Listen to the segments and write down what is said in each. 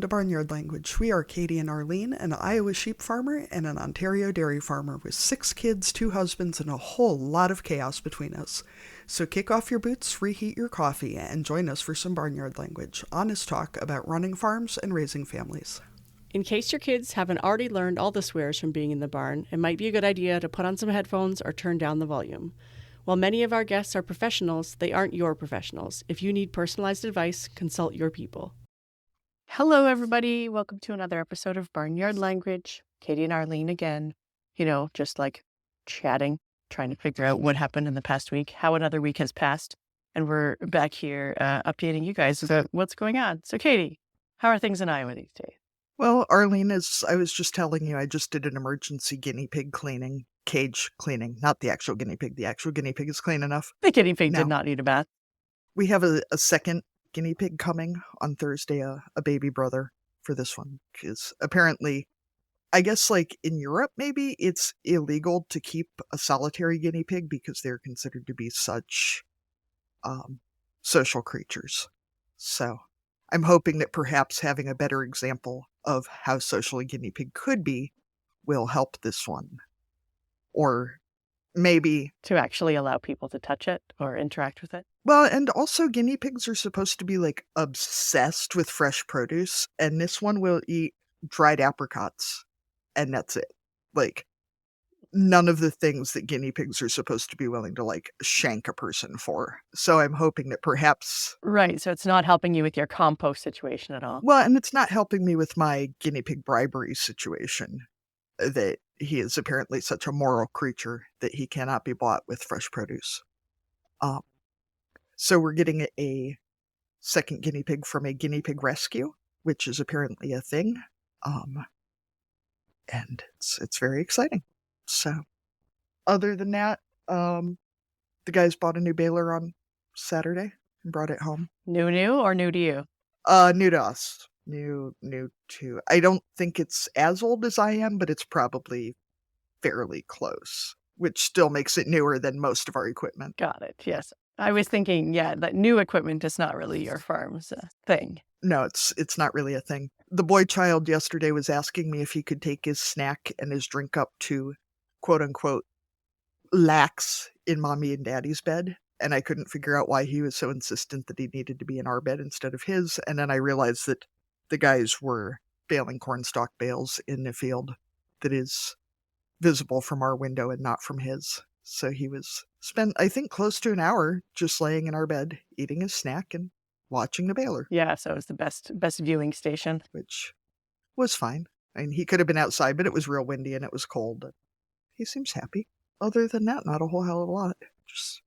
Barnyard Language. We are Caite and Arlene, an Iowa sheep farmer and an Ontario dairy farmer with 6 kids, 2 husbands, and a whole lot of chaos between us. So kick off your boots, reheat your coffee, and join us for some Barnyard Language, honest talk about running farms and raising families. In case your kids haven't already learned all the swears from being in the barn, it might be a good idea to put on some headphones or turn down the volume. While many of our guests are professionals, they aren't your professionals. If you need personalized advice, consult your people. Hello, everybody. Welcome to another episode of Barnyard Language. Caite and Arlene again. Just like chatting, trying to figure out what happened in the past week, how another week has passed. And we're back here updating you guys about what's going on. So, Caite, how are things in Iowa these days? Well, Arlene, as I was just telling you, I just did an emergency guinea pig cage cleaning. Not the actual guinea pig. The actual guinea pig is clean enough. The guinea pig did not need a bath. We have a second guinea pig coming on Thursday, a baby brother for this one. Because apparently, I guess like in Europe, maybe it's illegal to keep a solitary guinea pig because they're considered to be such social creatures. So I'm hoping that perhaps having a better example of how social a guinea pig could be will help this one. Or maybe to actually allow people to touch it or interact with it. Well, and also guinea pigs are supposed to be like obsessed with fresh produce, and this one will eat dried apricots, and that's it. Like, none of the things that guinea pigs are supposed to be willing to like shank a person for. So I'm hoping that perhaps... Right, so it's not helping you with your compost situation at all. Well, and it's not helping me with my guinea pig bribery situation, that he is apparently such a moral creature that he cannot be bought with fresh produce. So we're getting a second guinea pig from a guinea pig rescue, which is apparently a thing. And it's very exciting. So other than that, the guys bought a new baler on Saturday and brought it home. New or new to you? New to us. New to... I don't think it's as old as I am, but it's probably fairly close, which still makes it newer than most of our equipment. Got it, yes. I was thinking, that new equipment is not really your farm's thing. No, it's not really a thing. The boy child yesterday was asking me if he could take his snack and his drink up to, quote-unquote, lax in mommy and daddy's bed. And I couldn't figure out why he was so insistent that he needed to be in our bed instead of his. And then I realized that the guys were baling cornstalk bales in the field that is visible from our window and not from his. So he spent, I think, close to an hour just laying in our bed, eating his snack and watching the baler. Yeah, so it was the best viewing station. Which was fine. I mean, he could have been outside, but it was real windy and it was cold. He seems happy. Other than that, not a whole hell of a lot. Just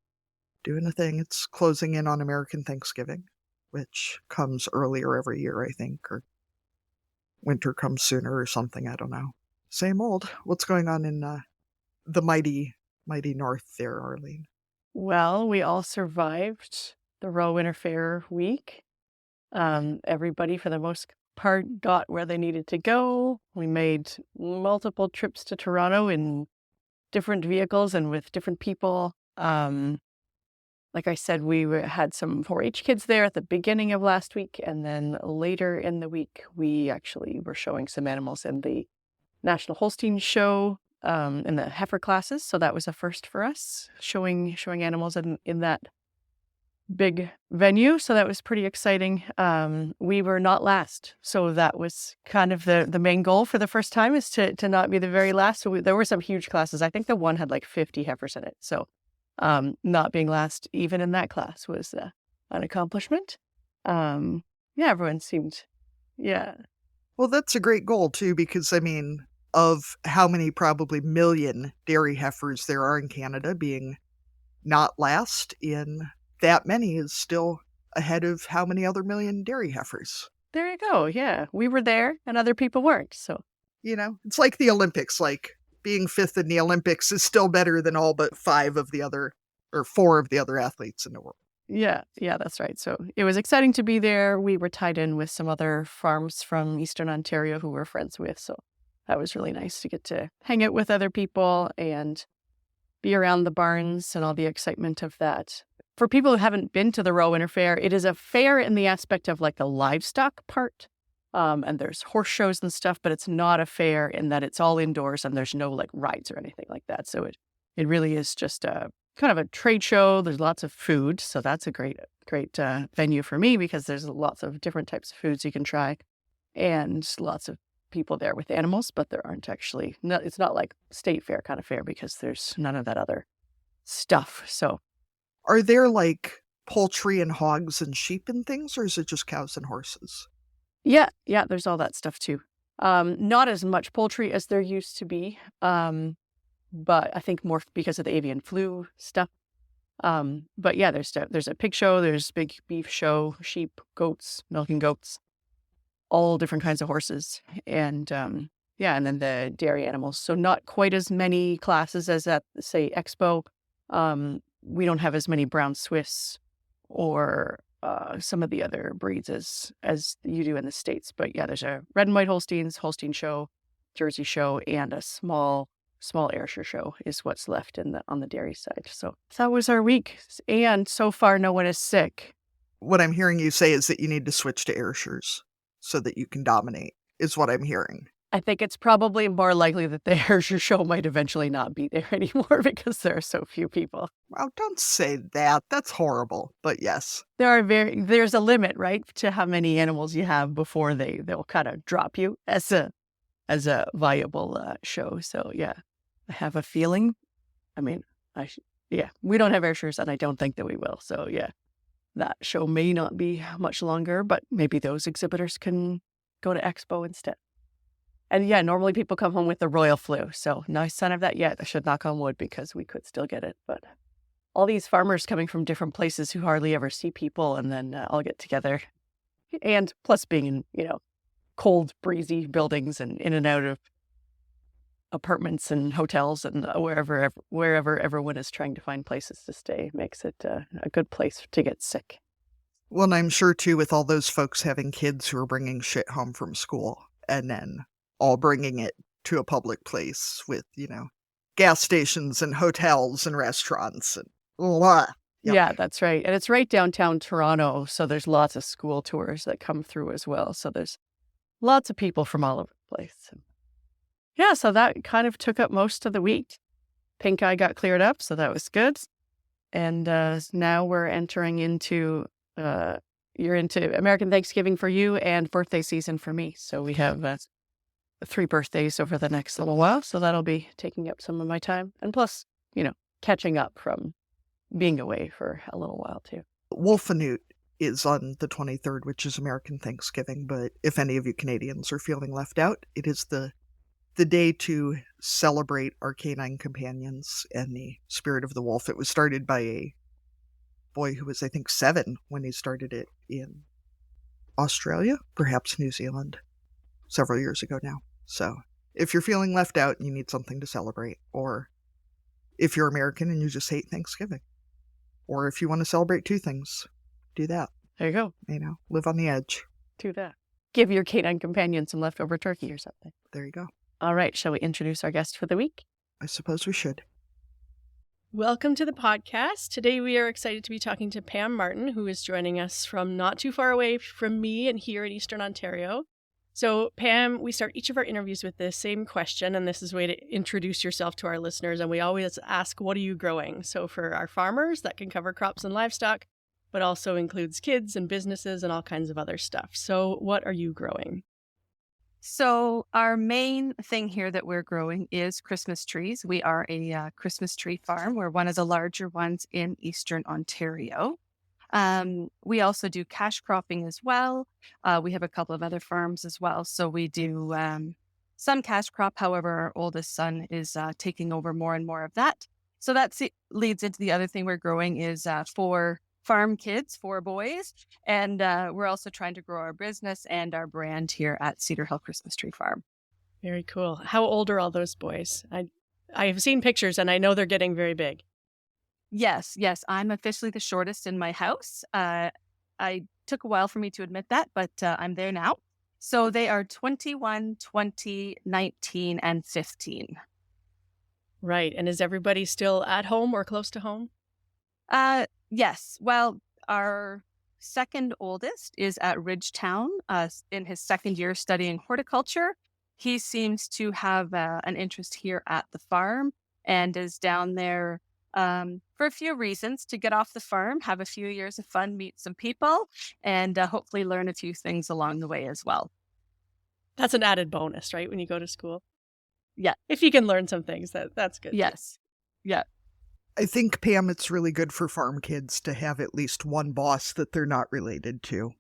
doing a thing. It's closing in on American Thanksgiving, which comes earlier every year, I think, or winter comes sooner or something. I don't know. Same old. What's going on in the mighty north there, Arlene? Well, we all survived the Roe Winter Fair week. Everybody, for the most part, got where they needed to go. We made multiple trips to Toronto in different vehicles and with different people. Like I said, we had some 4-H kids there at the beginning of last week, and then later in the week, we actually were showing some animals in the National Holstein Show in the heifer classes. So that was a first for us, showing animals in that big venue. So that was pretty exciting. We were not last. So that was kind of the main goal for the first time, is to not be the very last. So there were some huge classes. I think the one had like 50 heifers in it. So not being last even in that class was an accomplishment. Everyone seemed, Well, that's a great goal too, because I mean, of how many probably million dairy heifers there are in Canada, being not last in that many is still ahead of how many other million dairy heifers. There you go. Yeah, we were there and other people weren't. So, it's like the Olympics. Like, being 5th in the Olympics is still better than all but 4 of the other athletes in the world. Yeah, that's right. So it was exciting to be there. We were tied in with some other farms from Eastern Ontario who we're friends with. So that was really nice to get to hang out with other people and be around the barns and all the excitement of that. For people who haven't been to the Roe Winter Fair, it is a fair in the aspect of like the livestock part And there's horse shows and stuff, but it's not a fair in that it's all indoors and there's no like rides or anything like that. So it really is just a kind of a trade show. There's lots of food, so that's a great venue for me because there's lots of different types of foods you can try, and lots of people there with animals. But there aren't actually. No, it's not like state fair kind of fair because there's none of that other stuff. So Are there, like, poultry and hogs and sheep and things, or is it just cows and horses? yeah, there's all that stuff too. Not as much poultry as there used to be. But I think more because of the avian flu stuff. But yeah, there's a pig show, there's big beef show, sheep, goats, milking goats, all different kinds of horses, and yeah, and then the dairy animals. So not quite as many classes as at say Expo. We don't have as many brown Swiss or some of the other breeds as you do in the States. But yeah, there's a red and white Holstein show, Jersey show, and a small Ayrshire show is what's left on the dairy side. So that was our week, and so far no one is sick. What I'm hearing you say is that you need to switch to Ayrshires so that you can dominate, is what I'm hearing. I think it's probably more likely that the Ayrshire show might eventually not be there anymore because there are so few people. Well, don't say that. That's horrible. But yes. There's a limit, right, to how many animals you have before they'll kind of drop you as a viable show. So yeah, I have a feeling. I mean, yeah, we don't have Ayrshires, and I don't think that we will. So yeah, that show may not be much longer, but maybe those exhibitors can go to Expo instead. And yeah, normally people come home with the royal flu. So no sign of that yet. I should knock on wood because we could still get it. But all these farmers coming from different places who hardly ever see people and then all get together. And plus being in, cold, breezy buildings and in and out of apartments and hotels and wherever everyone is trying to find places to stay makes it a good place to get sick. Well, and I'm sure too, with all those folks having kids who are bringing shit home from school and then all bringing it to a public place with, gas stations and hotels and restaurants and blah. Yuck. Yeah, that's right. And it's right downtown Toronto. So there's lots of school tours that come through as well. So there's lots of people from all over the place. Yeah, so that kind of took up most of the week. Pink eye got cleared up, so that was good. And now we're entering into, you're into American Thanksgiving for you and birthday season for me. So we have 3 birthdays over the next little while. So that'll be taking up some of my time. And plus, catching up from being away for a little while too. Wolfenoot is on the 23rd, which is American Thanksgiving. But if any of you Canadians are feeling left out, it is the day to celebrate our canine companions and the spirit of the wolf. It was started by a boy who was, I think, 7 when he started it in Australia, perhaps New Zealand, several years ago now. So if you're feeling left out and you need something to celebrate, or if you're American and you just hate Thanksgiving, or if you want to celebrate 2 things, do that. There you go. Live on the edge. Do that. Give your canine companion some leftover turkey or something. There you go. All right. Shall we introduce our guest for the week? I suppose we should. Welcome to the podcast. Today we are excited to be talking to Pam Martin, who is joining us from not too far away from me and here in Eastern Ontario. So Pam, we start each of our interviews with the same question, and this is a way to introduce yourself to our listeners. And we always ask, what are you growing? So for our farmers, that can cover crops and livestock, but also includes kids and businesses and all kinds of other stuff. So what are you growing? So our main thing here that we're growing is Christmas trees. We are a Christmas tree farm. We're one of the larger ones in Eastern Ontario. We also do cash cropping as well. We have a couple of other farms as well. So we do some cash crop. However, our oldest son is taking over more and more of that. So that leads into the other thing we're growing is for farm kids, 4 boys. And we're also trying to grow our business and our brand here at Cedar Hill Christmas Tree Farm. Very cool. How old are all those boys? I have seen pictures and I know they're getting very big. Yes. I'm officially the shortest in my house. I took a while for me to admit that, but I'm there now. So they are 21, 20, 19, and 15. Right. And is everybody still at home or close to home? Yes. Well, our second oldest is at Ridgetown in his second year studying horticulture. He seems to have an interest here at the farm and is down there for a few reasons: to get off the farm, have a few years of fun, meet some people, and hopefully learn a few things along the way as well. That's an added bonus, right? When you go to school. Yeah. If you can learn some things, that's good. Yes. Yeah. I think, Pam, it's really good for farm kids to have at least one boss that they're not related to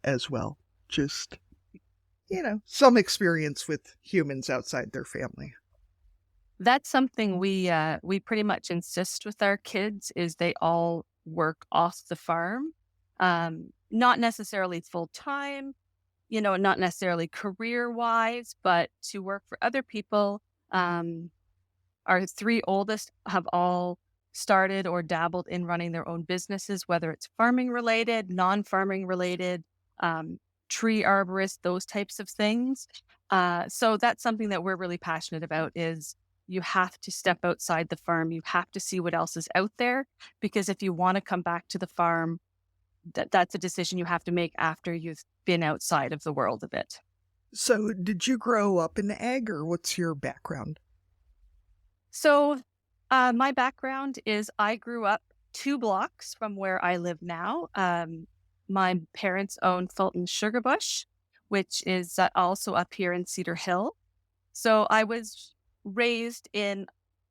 as well. Just, some experience with humans outside their family. That's something we pretty much insist with our kids, is they all work off the farm, not necessarily full time, not necessarily career wise, but to work for other people. Our three oldest have all started or dabbled in running their own businesses, whether it's farming related, non-farming related, tree arborist, those types of things. So that's something that we're really passionate about, is you have to step outside the farm. You have to see what else is out there, because if you want to come back to the farm, that's a decision you have to make after you've been outside of the world a bit. So did you grow up in ag, or what's your background? So my background is I grew up 2 blocks from where I live now. My parents own Fulton Sugar Bush, which is also up here in Cedar Hill. So I was raised in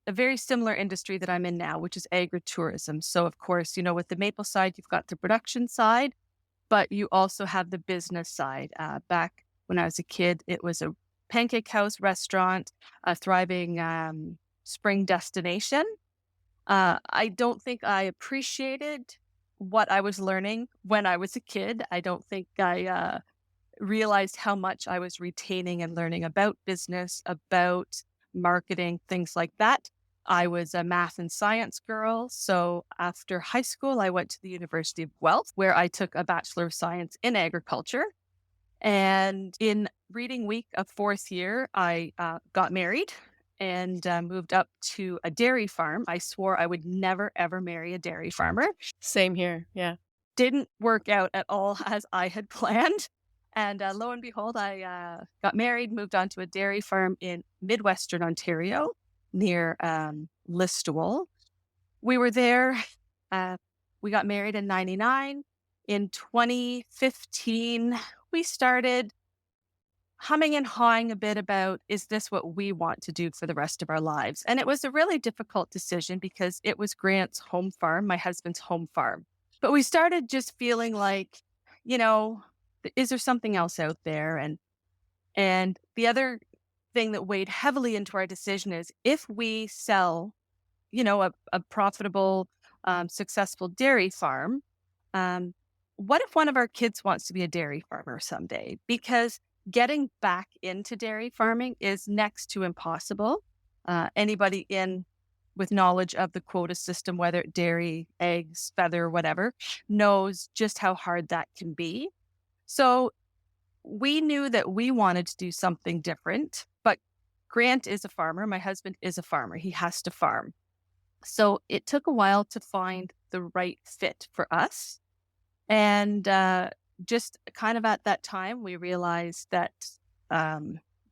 a very similar industry that I'm in now, which is agritourism. So of course, with the maple side, you've got the production side, but you also have the business side. Back when I was a kid, it was a pancake house restaurant, a thriving spring destination. I don't think I appreciated what I was learning when I was a kid. I don't think I realized how much I was retaining and learning about business, about marketing, things like that. I was a math and science girl. So after high school, I went to the University of Guelph, where I took a Bachelor of Science in Agriculture. And in reading week of 4th year, I got married and moved up to a dairy farm. I swore I would never, ever marry a dairy farmer. Same here. Yeah. Didn't work out at all as I had planned. And lo and behold, I got married, moved on to a dairy farm in Midwestern Ontario near Listowel. We were there. We got married in 99. In 2015, we started humming and hawing a bit about, is this what we want to do for the rest of our lives? And it was a really difficult decision, because it was Grant's home farm, my husband's home farm. But we started just feeling like, is there something else out there? And the other thing that weighed heavily into our decision is, if we sell, a profitable, successful dairy farm, what if one of our kids wants to be a dairy farmer someday? Because getting back into dairy farming is next to impossible. Anybody with knowledge of the quota system, whether dairy, eggs, feather, whatever, knows just how hard that can be. So we knew that we wanted to do something different, but Grant is a farmer. My husband is a farmer. He has to farm. So it took a while to find the right fit for us. And just kind of at that time, we realized that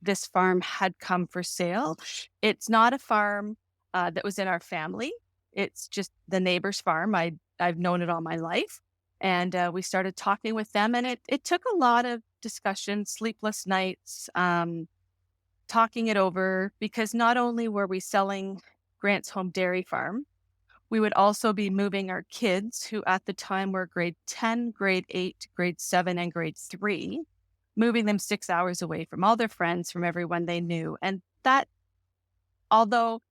this farm had come for sale. It's not a farm that was in our family. It's just the neighbor's farm. I've known it all my life. And we started talking with them, and it took a lot of discussion, sleepless nights, talking it over, because not only were we selling Grant's home dairy farm, we would also be moving our kids, who at the time were grade 10, grade 8, grade 7, and grade 3, moving them 6 hours away from all their friends, from everyone they knew. And that, although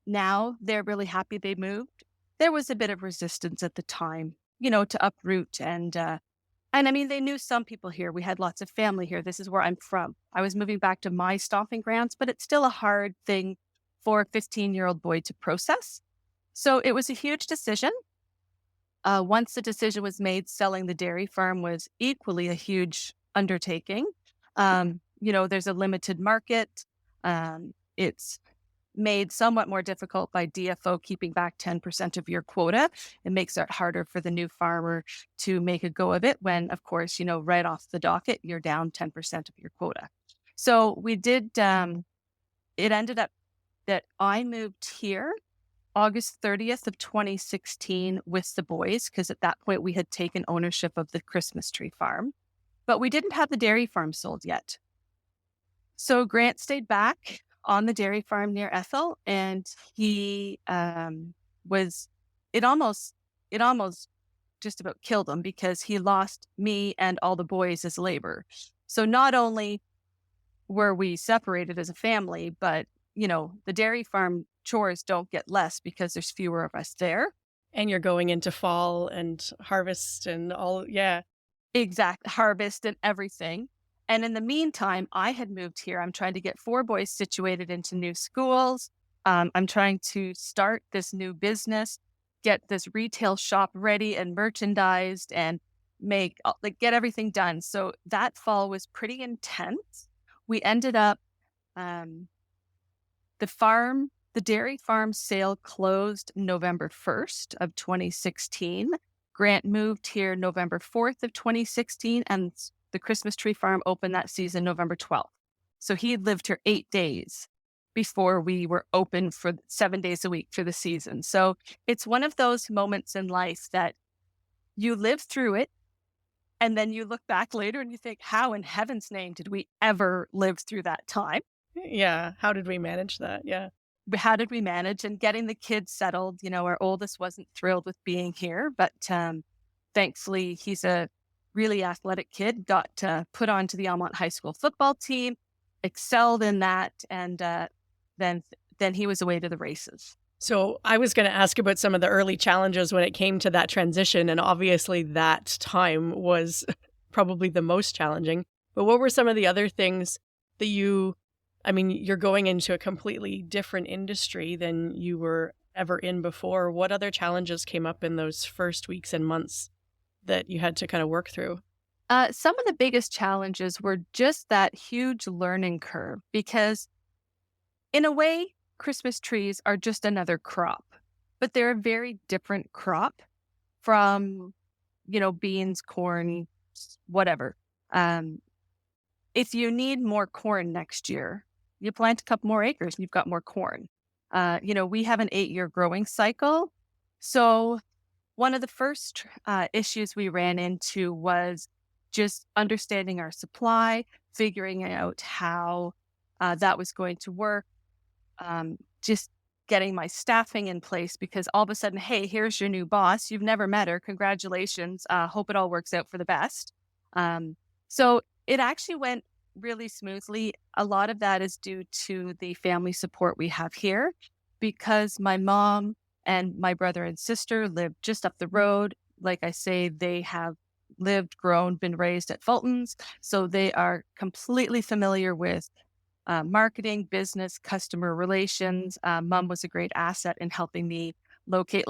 now they're really happy they moved, there was a bit of resistance at the time, to uproot. And I mean, they knew some people here. We had lots of family here. This is where I'm from. I was moving back to my stomping grounds, but it's still a hard thing for a 15-year-old boy to process. So it was a huge decision. Once the decision was made, selling the dairy farm was equally a huge undertaking. There's a limited market. It's made somewhat more difficult by DFO keeping back 10% of your quota. It makes it harder for the new farmer to make a go of it when, of course, right off the docket, you're down 10% of your quota. So we did, it ended up that I moved here August 30th of 2016 with the boys, because at that point we had taken ownership of the Christmas tree farm, but we didn't have the dairy farm sold yet. So Grant stayed back on the dairy farm near Ethel, and he was, it almost just about killed him because he lost me and all the boys as labor. So not only were we separated as a family, but the dairy farm chores don't get less because there's fewer of us there. And you're going into fall and harvest and all, yeah. Exact harvest and everything. And in the meantime, I had moved here. I'm trying to get 4 boys situated into new schools. I'm trying to start this new business, get this retail shop ready and merchandised and get everything done. So that fall was pretty intense. We ended up, the dairy farm sale closed November 1st of 2016. Grant moved here November 4th of 2016, and the Christmas tree farm opened that season November 12th. So he had lived here 8 days before we were open for 7 days a week for the season. So it's one of those moments in life that you live through it, and then you look back later and you think, how in heaven's name did we ever live through that time? Yeah. How did we manage that? Yeah. How did we manage? And getting the kids settled, our oldest wasn't thrilled with being here, but thankfully he's a really athletic kid, got put onto the Almont High School football team, excelled in that, and then he was away to the races. So I was going to ask about some of the early challenges when it came to that transition, and obviously that time was probably the most challenging. But what were some of the other things that you're going into a completely different industry than you were ever in before. What other challenges came up in those first weeks and months that you had to kind of work through? Some of the biggest challenges were just that huge learning curve, because in a way, Christmas trees are just another crop, but they're a very different crop from, beans, corn, whatever. If you need more corn next year, you plant a couple more acres and you've got more corn. We have an 8-year growing cycle. So one of the first issues we ran into was just understanding our supply, figuring out how that was going to work, just getting my staffing in place, because all of a sudden, hey, here's your new boss. You've never met her. Congratulations. Hope it all works out for the best. So it actually went really smoothly. A lot of that is due to the family support we have here, because my mom and my brother and sister live just up the road. Like I say, they have lived, grown, been raised at Fulton's. So they are completely familiar with marketing, business, customer relations. Mom was a great asset in helping me locate,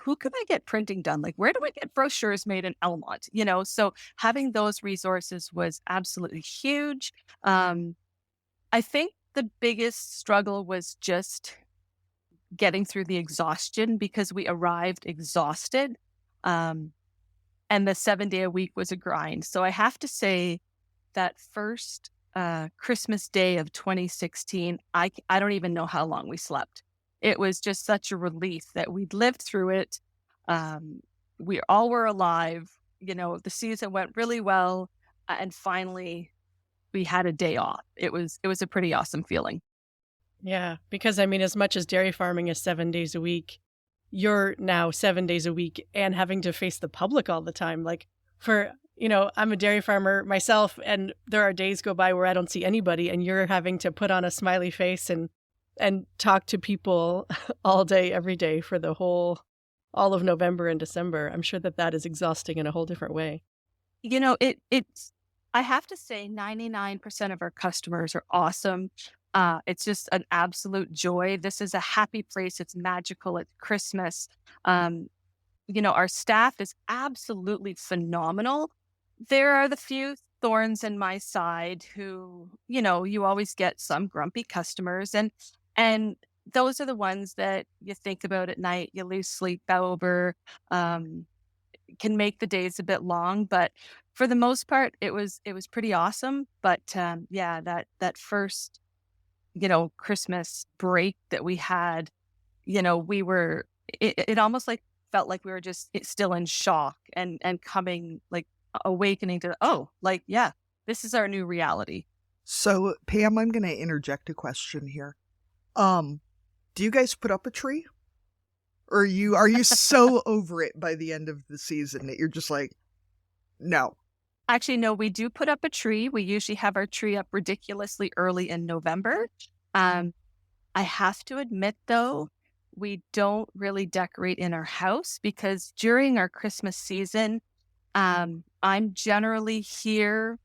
who can I get printing done? Where do I get brochures made in Almont? So having those resources was absolutely huge. I think the biggest struggle was just getting through the exhaustion, because we arrived exhausted. And the 7-day a week was a grind. So I have to say that first Christmas Day of 2016, I don't even know how long we slept. It was just such a relief that we'd lived through it. We all were alive. The season went really well. And finally, we had a day off. It was a pretty awesome feeling. Yeah, because as much as dairy farming is 7 days a week, you're now 7 days a week and having to face the public all the time. I'm a dairy farmer myself, and there are days go by where I don't see anybody, and you're having to put on a smiley face and talk to people all day, every day for all of November and December. I'm sure that is exhausting in a whole different way. I have to say 99% of our customers are awesome. It's just an absolute joy. This is a happy place. It's magical. It's Christmas. Our staff is absolutely phenomenal. There are the few thorns in my side who, you always get some grumpy customers, and those are the ones that you think about at night, you lose sleep over, can make the days a bit long, but for the most part, it was pretty awesome. But yeah, that first, Christmas break that we had, we were it almost like felt like we were just still in shock and coming like awakening to, oh, like, yeah, this is our new reality. So, Pam, I'm going to interject a question here. Do you guys put up a tree? Or are you so over it by the end of the season that you're just like, no? Actually, no, we do put up a tree. We usually have our tree up ridiculously early in November. Um, I have to admit, though, we don't really decorate in our house because during our Christmas season, I'm generally here.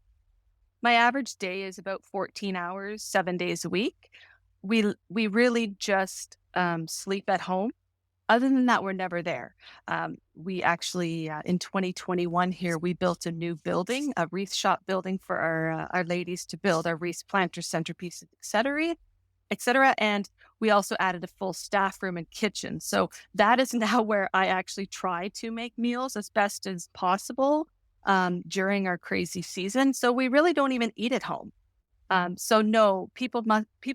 My average day is about 14 hours, 7 days a week. We really just sleep at home. Other than that, we're never there. We actually, in 2021 here, we built a new building, a wreath shop building for our ladies to build our wreath planters, centerpieces, et cetera. And we also added a full staff room and kitchen. So that is now where I actually try to make meals as best as possible during our crazy season. So we really don't even eat at home. So no, people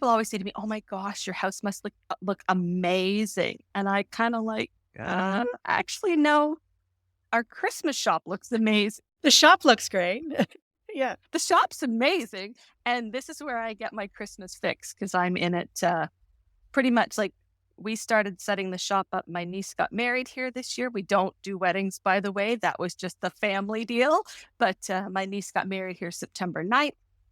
always say to me, "Oh my gosh, your house must look amazing," and I kind of like, actually no, our Christmas shop looks amazing. The shop looks great. Yeah. The shop's amazing, and this is where I get my Christmas fix because I'm in it pretty much like. We started setting the shop up. My niece got married here this year. We don't do weddings, by the way. That was just the family deal. But my niece got married here September 9th.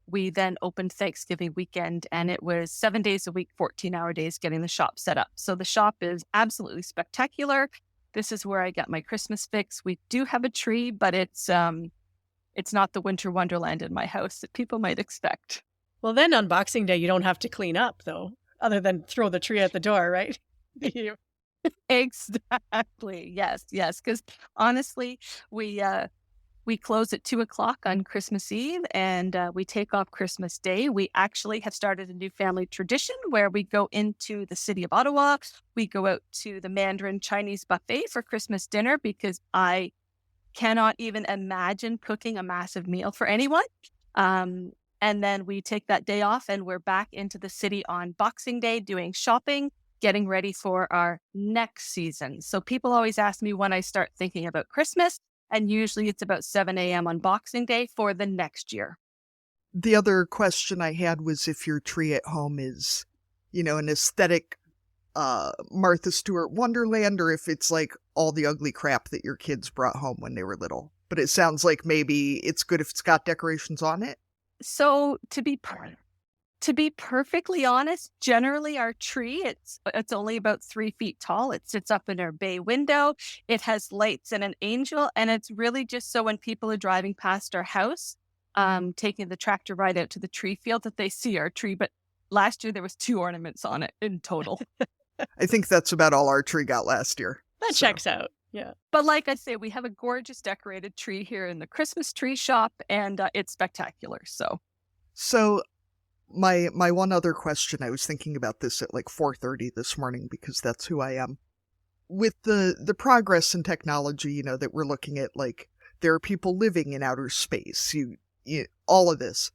We then opened Thanksgiving weekend, and it was 7 days a week, 14-hour days getting the shop set up. So the shop is absolutely spectacular. This is where I get my Christmas fix. We do have a tree, but it's not the winter wonderland in my house that people might expect. Well, then on Boxing Day, you don't have to clean up, though, other than throw the tree at the door, right? Exactly. Yes. Because honestly, we close at 2 o'clock on Christmas Eve and we take off Christmas Day. We actually have started a new family tradition where we go into the city of Ottawa. We go out to the Mandarin Chinese buffet for Christmas dinner because I cannot even imagine cooking a massive meal for anyone. And then we take that day off and we're back into the city on Boxing Day doing shopping, getting ready for our next season. So people always ask me when I start thinking about Christmas. And usually it's about 7 a.m. on Boxing Day for the next year. The other question I had was if your tree at home is, an aesthetic Martha Stewart Wonderland, or if it's like all the ugly crap that your kids brought home when they were little. But it sounds like maybe it's good if it's got decorations on it. So to be perfectly honest, generally our tree, it's only about 3 feet tall. It sits up in our bay window. It has lights and an angel. And it's really just so when people are driving past our house, taking the tractor ride out to the tree field, that they see our tree. But last year there was 2 ornaments on it in total. I think that's about all our tree got last year. That checks out. Yeah. But like I say, we have a gorgeous decorated tree here in the Christmas tree shop, and it's spectacular. So my one other question, I was thinking about this at like 4:30 this morning because that's who I am. With the progress in technology, that we're looking at, like there are people living in outer space, all of this.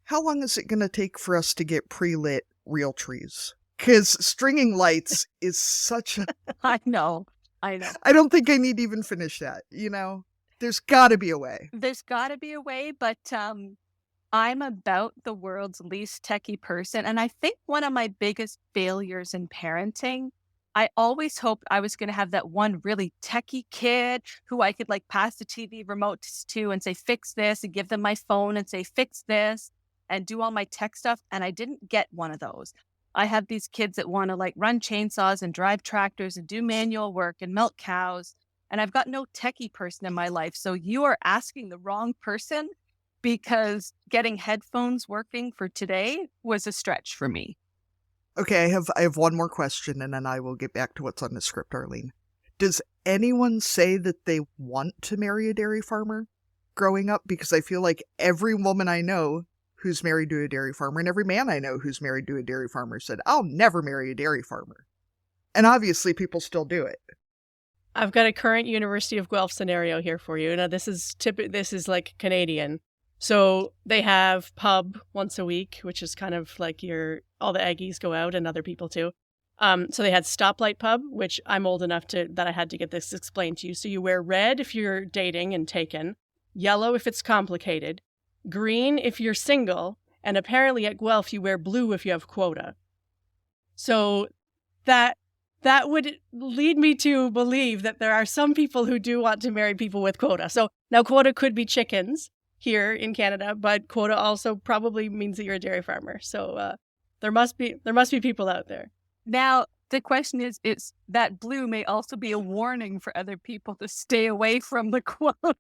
How long is it going to take for us to get pre-lit real trees? Because stringing lights is such a... I know. I don't think I need to even finish that, There's got to be a way. There's got to be a way, but I'm about the world's least techie person. And I think one of my biggest failures in parenting, I always hoped I was going to have that one really techie kid who I could like pass the TV remote to and say, fix this, and give them my phone and say, fix this, and do all my tech stuff. And I didn't get one of those. I have these kids that want to like run chainsaws and drive tractors and do manual work and milk cows. And I've got no techie person in my life. So you are asking the wrong person, because getting headphones working for today was a stretch for me. Okay, I have one more question, and then I will get back to what's on the script, Arlene. Does anyone say that they want to marry a dairy farmer growing up? Because I feel like every woman I know who's married to a dairy farmer, and every man I know who's married to a dairy farmer said, I'll never marry a dairy farmer. And obviously people still do it. I've got a current University of Guelph scenario here for you. Now, this is like Canadian. So they have pub once a week, which is kind of like all the Aggies go out and other people too. So they had stoplight pub, which I'm old enough that I had to get this explained to you. So you wear red if you're dating and taken, yellow if it's complicated, green if you're single, and apparently at Guelph you wear blue if you have quota. So that would lead me to believe that there are some people who do want to marry people with quota. So now quota could be chickens here in Canada, but quota also probably means that you're a dairy farmer. So there must be people out there. Now, the question is that blue may also be a warning for other people to stay away from the quota.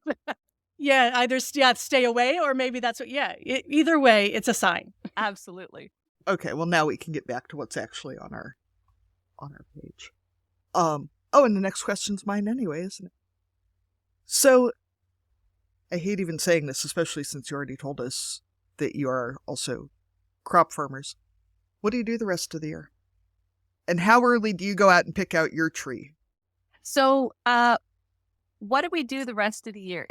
Yeah, either stay away, or maybe that's what, either way, it's a sign. Absolutely. Okay, well now we can get back to what's actually on our page. And the next question's mine anyway, isn't it? So, I hate even saying this, especially since you already told us that you are also crop farmers. What do you do the rest of the year? And how early do you go out and pick out your tree? So, what do we do the rest of the year?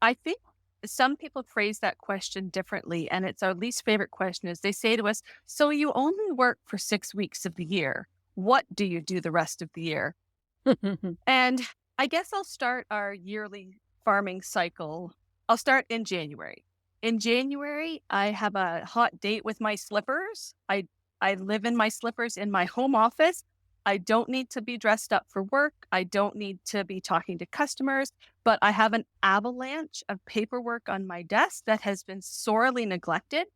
I think some people phrase that question differently, and it's our least favorite question. Is they say to us, so you only work for 6 weeks of the year. What do you do the rest of the year? And I guess I'll start our yearly farming cycle. I'll start in January. In January, I have a hot date with my slippers. I live in my slippers in my home office. I don't need to be dressed up for work. I don't need to be talking to customers, but I have an avalanche of paperwork on my desk that has been sorely neglected.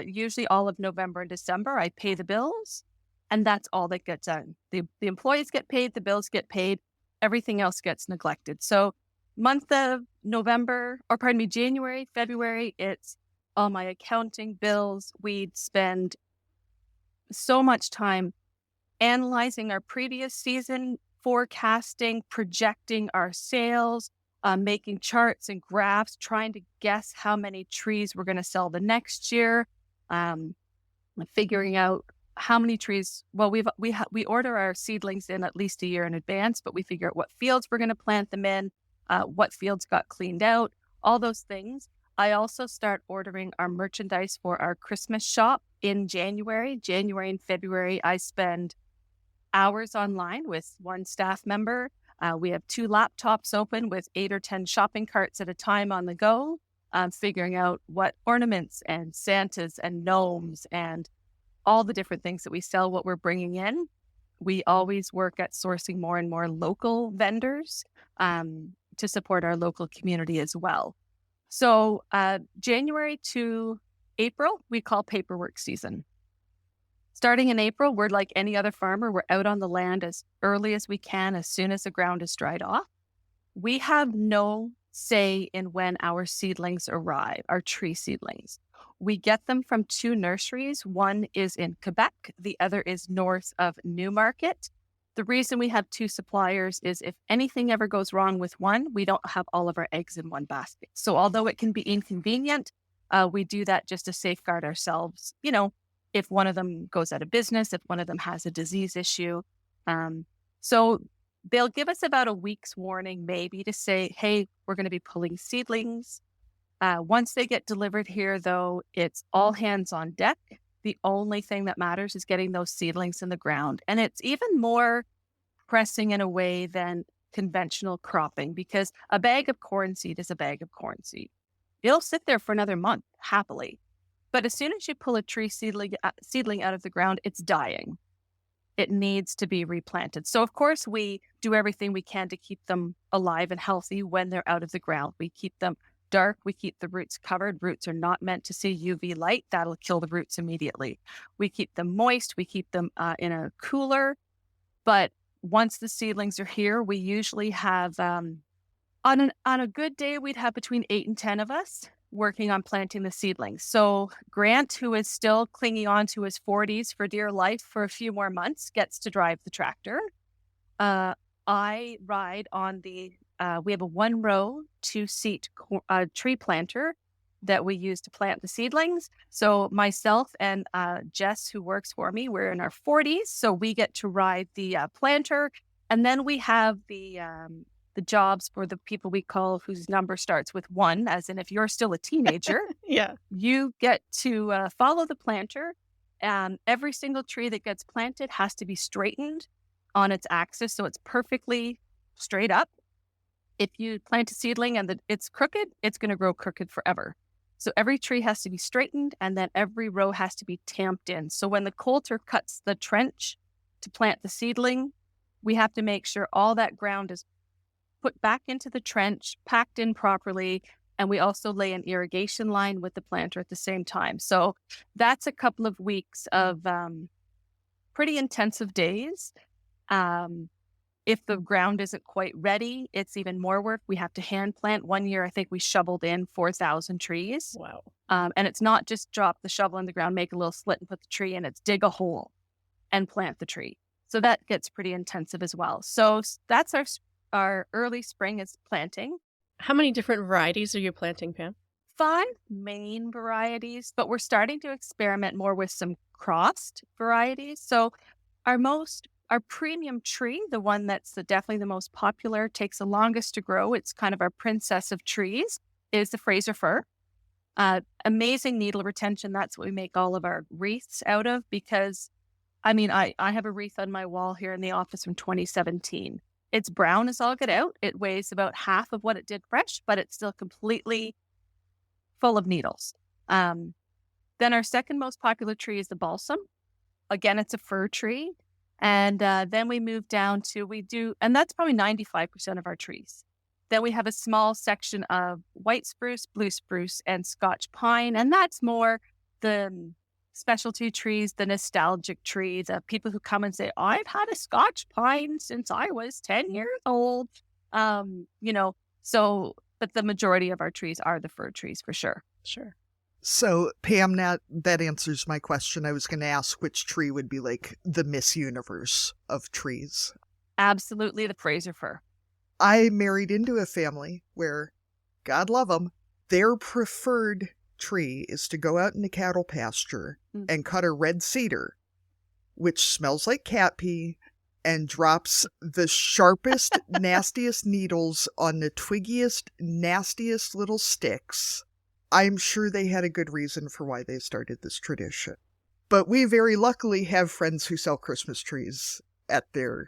Usually all of November and December, I pay the bills, and that's all that gets done. The employees get paid, the bills get paid, everything else gets neglected. So month of January, February, it's all my accounting bills. We'd spend so much time analyzing our previous season, forecasting, projecting our sales, making charts and graphs, trying to guess how many trees we're going to sell the next year, figuring out how many trees. Well, we order our seedlings in at least a year in advance, but we figure out what fields we're going to plant them in, what fields got cleaned out, all those things. I also start ordering our merchandise for our Christmas shop in January. January and February, I spend hours online with one staff member. We have 2 laptops open with 8 or 10 shopping carts at a time on the go, figuring out what ornaments and Santas and gnomes and all the different things that we sell, what we're bringing in. We always work at sourcing more and more local vendors to support our local community as well. So January to April, we call paperwork season. Starting in April, we're like any other farmer. We're out on the land as early as we can, as soon as the ground is dried off. We have no say in when our seedlings arrive, our tree seedlings. We get them from 2 nurseries. One is in Quebec. The other is north of Newmarket. The reason we have 2 suppliers is if anything ever goes wrong with one, we don't have all of our eggs in one basket. So although it can be inconvenient, we do that just to safeguard ourselves. If one of them goes out of business, if one of them has a disease issue. So they'll give us about a week's warning maybe to say, hey, we're going to be pulling seedlings. Once they get delivered here, though, it's all hands on deck. The only thing that matters is getting those seedlings in the ground. And it's even more pressing in a way than conventional cropping, because a bag of corn seed is a bag of corn seed. It'll sit there for another month, happily. But as soon as you pull a tree seedling out of the ground, it's dying. It needs to be replanted. So, of course, we do everything we can to keep them alive and healthy when they're out of the ground. We keep them dark. We keep the roots covered. Roots are not meant to see UV light. That'll kill the roots immediately. We keep them moist. We keep them in a cooler. But once the seedlings are here, we usually have, on a good day, we'd have between 8 and 10 of us working on planting the seedlings. So Grant, who is still clinging on to his 40s for dear life for a few more months, gets to drive the tractor. I ride on we have a 1-row, 2-seat tree planter. that we use to plant the seedlings. So myself and Jess, who works for me, we're in our 40s, so we get to ride the planter. And then we have the jobs for the people we call whose number starts with 1, as in if you're still a teenager, Yeah. you get to follow the planter. Every single tree that gets planted has to be straightened on its axis, so it's perfectly straight up. If you plant a seedling and it's crooked, it's going to grow crooked forever. So every tree has to be straightened, and then every row has to be tamped in. So when the coulter cuts the trench to plant the seedling, we have to make sure all that ground is put back into the trench, packed in properly, and we also lay an irrigation line with the planter at the same time. So that's a couple of weeks of pretty intensive days. If the ground isn't quite ready, it's even more work. We have to hand plant. One year, I think we shoveled in 4,000 trees. Wow. And it's not just drop the shovel in the ground, make a little slit and put the tree in. It's dig a hole and plant the tree. So that gets pretty intensive as well. So that's our early spring is planting. How many different varieties are you planting, Pam? 5 main varieties, but we're starting to experiment more with some crossed varieties. So our premium tree, the one that's definitely the most popular, takes the longest to grow. It's kind of our princess of trees, is the Fraser fir. Amazing needle retention. That's what we make all of our wreaths out of, because, I mean, I have a wreath on my wall here in the office from 2017. It's brown as all get out. It weighs about half of what it did fresh, but it's still completely full of needles. Then our second most popular tree is the balsam. Again, it's a fir tree. And then we move down to, and that's probably 95% of our trees. Then we have a small section of white spruce, blue spruce, and Scotch pine. And that's more the specialty trees, the nostalgic trees, people who come and say, I've had a Scotch pine since I was 10 years old. But the majority of our trees are the fir trees for sure. Sure. So, Pam, that answers my question. I was going to ask which tree would be like the Miss Universe of trees. Absolutely, the Fraser fir. I married into a family where, God love them, their preferred tree is to go out in the cattle pasture and cut a red cedar, which smells like cat pee and drops the sharpest, nastiest needles on the twiggiest, nastiest little sticks. I'm sure they had a good reason for why they started this tradition. But we very luckily have friends who sell Christmas trees at their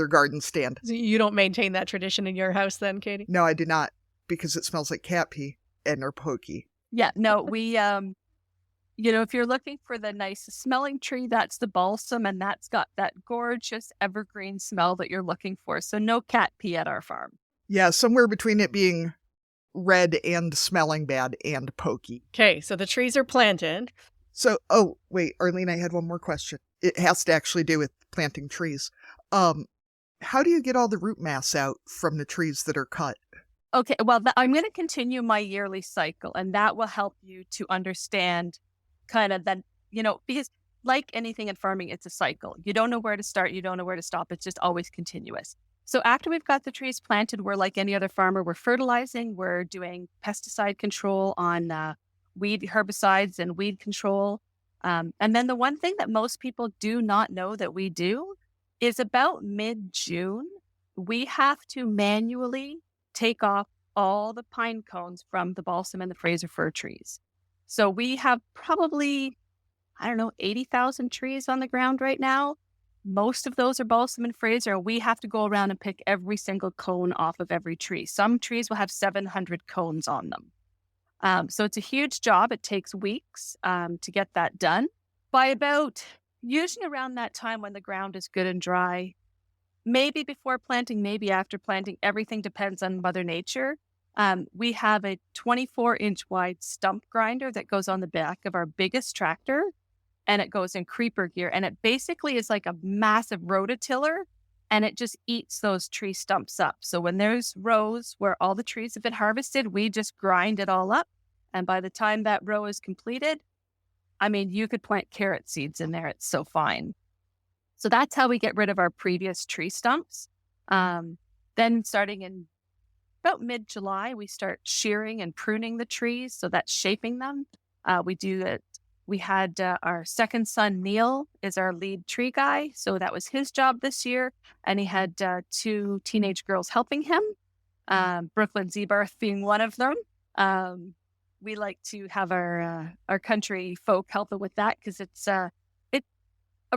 garden stand. So you don't maintain that tradition in your house then, Caite? No, I do not, because it smells like cat pee and they're pokey. Yeah, no, we, if you're looking for the nicest smelling tree, that's the balsam, and that's got that gorgeous evergreen smell that you're looking for. So no cat pee at our farm. Yeah, somewhere between it being red and smelling bad and pokey. Okay, so the trees are planted. So, wait, Arlene, I had one more question. It has to actually do with planting trees. How do you get all the root mass out from the trees that are cut? Okay, well, I'm going to continue my yearly cycle, and that will help you to understand kind of that, because like anything in farming, it's a cycle. You don't know where to start. You don't know where to stop. It's just always continuous. So after we've got the trees planted, we're like any other farmer. We're fertilizing. We're doing pesticide control on weed herbicides and weed control. And then the one thing that most people do not know that we do is about mid-June, we have to manually take off all the pine cones from the balsam and the Fraser fir trees. So we have probably, 80,000 trees on the ground right now. Most of those are balsam and Fraser. We have to go around and pick every single cone off of every tree. Some trees will have 700 cones on them. So it's a huge job. It takes weeks to get that done. By about, usually around that time when the ground is good and dry, maybe before planting, maybe after planting, everything depends on Mother Nature. We have a 24-inch wide stump grinder that goes on the back of our biggest tractor, and it goes in creeper gear. And it basically is like a massive rototiller, and it just eats those tree stumps up. So when there's rows where all the trees have been harvested, we just grind it all up. And by the time that row is completed, you could plant carrot seeds in there. It's so fine. So that's how we get rid of our previous tree stumps. Then starting in about mid-July, we start shearing and pruning the trees. So that's shaping them. We do it. We had our second son, Neil, is our lead tree guy. So that was his job this year. And he had two teenage girls helping him, Brooklyn Zebarth being one of them. We like to have our country folk helping with that because it's a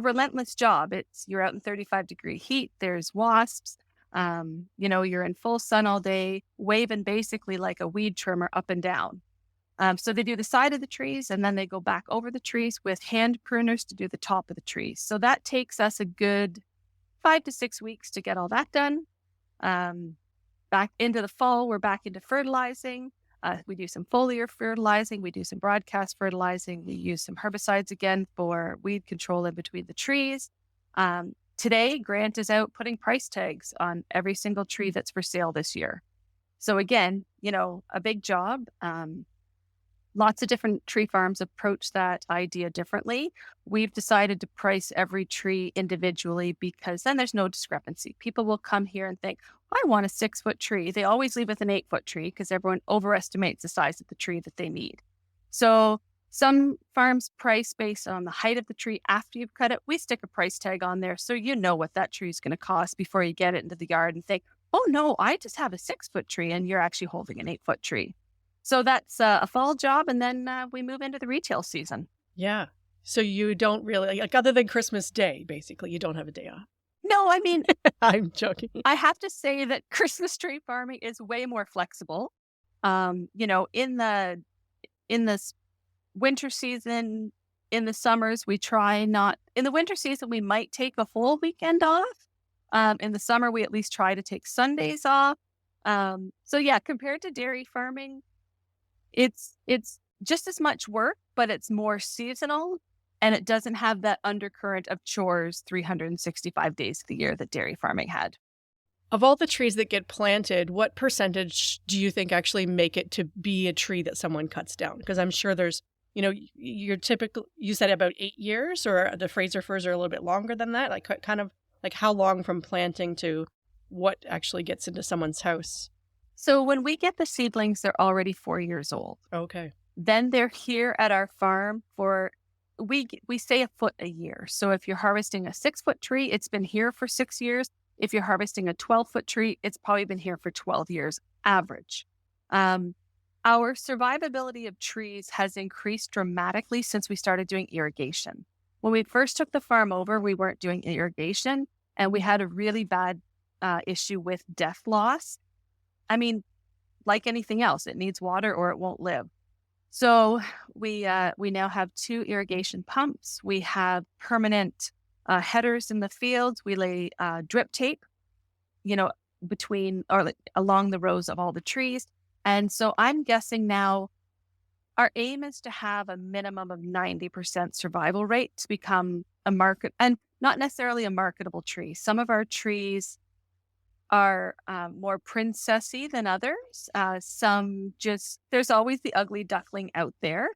relentless job. You're out in 35-degree heat. There's wasps. You're in full sun all day, waving basically like a weed trimmer up and down. So they do the side of the trees and then they go back over the trees with hand pruners to do the top of the trees. So that takes us a good 5 to 6 weeks to get all that done. Back into the fall, we're back into fertilizing. We do some foliar fertilizing. We do some broadcast fertilizing. We use some herbicides again for weed control in between the trees. Today, Grant is out putting price tags on every single tree that's for sale this year. So again, a big job. Lots of different tree farms approach that idea differently. We've decided to price every tree individually because then there's no discrepancy. People will come here and think, I want a 6-foot tree. They always leave with an 8-foot tree because everyone overestimates the size of the tree that they need. So some farms price based on the height of the tree after you've cut it. We stick a price tag on there so you know what that tree is going to cost before you get it into the yard and think, oh no, I just have a 6-foot tree and you're actually holding an 8-foot tree. So that's a fall job, and then we move into the retail season. Yeah. So you don't really, other than Christmas Day, basically, you don't have a day off. No, I mean, I'm joking. I have to say that Christmas tree farming is way more flexible. In the winter season, in the summers, we try not. In the winter season, we might take a full weekend off. In the summer, we at least try to take Sundays off. So yeah, compared to dairy farming, it's just as much work, but it's more seasonal and it doesn't have that undercurrent of chores 365 days of the year that dairy farming had. Of all the trees that get planted, what percentage do you think actually make it to be a tree that someone cuts down? Because I'm sure there's, your typical, you said about 8 years, or the Fraser firs are a little bit longer than that? Like kind of like how long from planting to what actually gets into someone's house? So when we get the seedlings, they're already 4 years old. Okay. Then they're here at our farm we say a foot a year. So if you're harvesting a 6-foot tree, it's been here for 6 years. If you're harvesting a 12-foot tree, it's probably been here for 12 years, average. Our survivability of trees has increased dramatically since we started doing irrigation. When we first took the farm over, we weren't doing irrigation, and we had a really bad issue with death loss. I mean, like anything else, it needs water or it won't live. So we now have 2 irrigation pumps. We have permanent headers in the fields. We lay drip tape, between or along the rows of all the trees. And so I'm guessing now our aim is to have a minimum of 90% survival rate to become a market, and not necessarily a marketable tree. Some of our trees are more princessy than others. There's always the ugly duckling out there.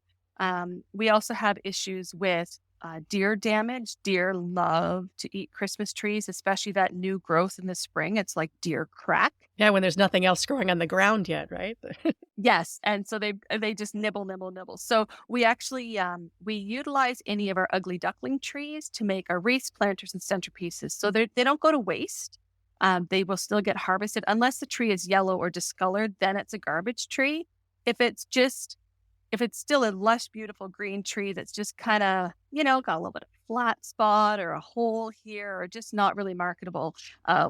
We also have issues with deer damage. Deer love to eat Christmas trees, especially that new growth in the spring. It's like deer crack. Yeah, when there's nothing else growing on the ground yet, right? Yes, and so they just nibble. So we actually we utilize any of our ugly duckling trees to make our wreaths, planters, and centerpieces. So they don't go to waste. They will still get harvested unless the tree is yellow or discolored. Then it's a garbage tree. If it's still a lush, beautiful green tree that's just kind of, got a little bit of flat spot or a hole here or just not really marketable,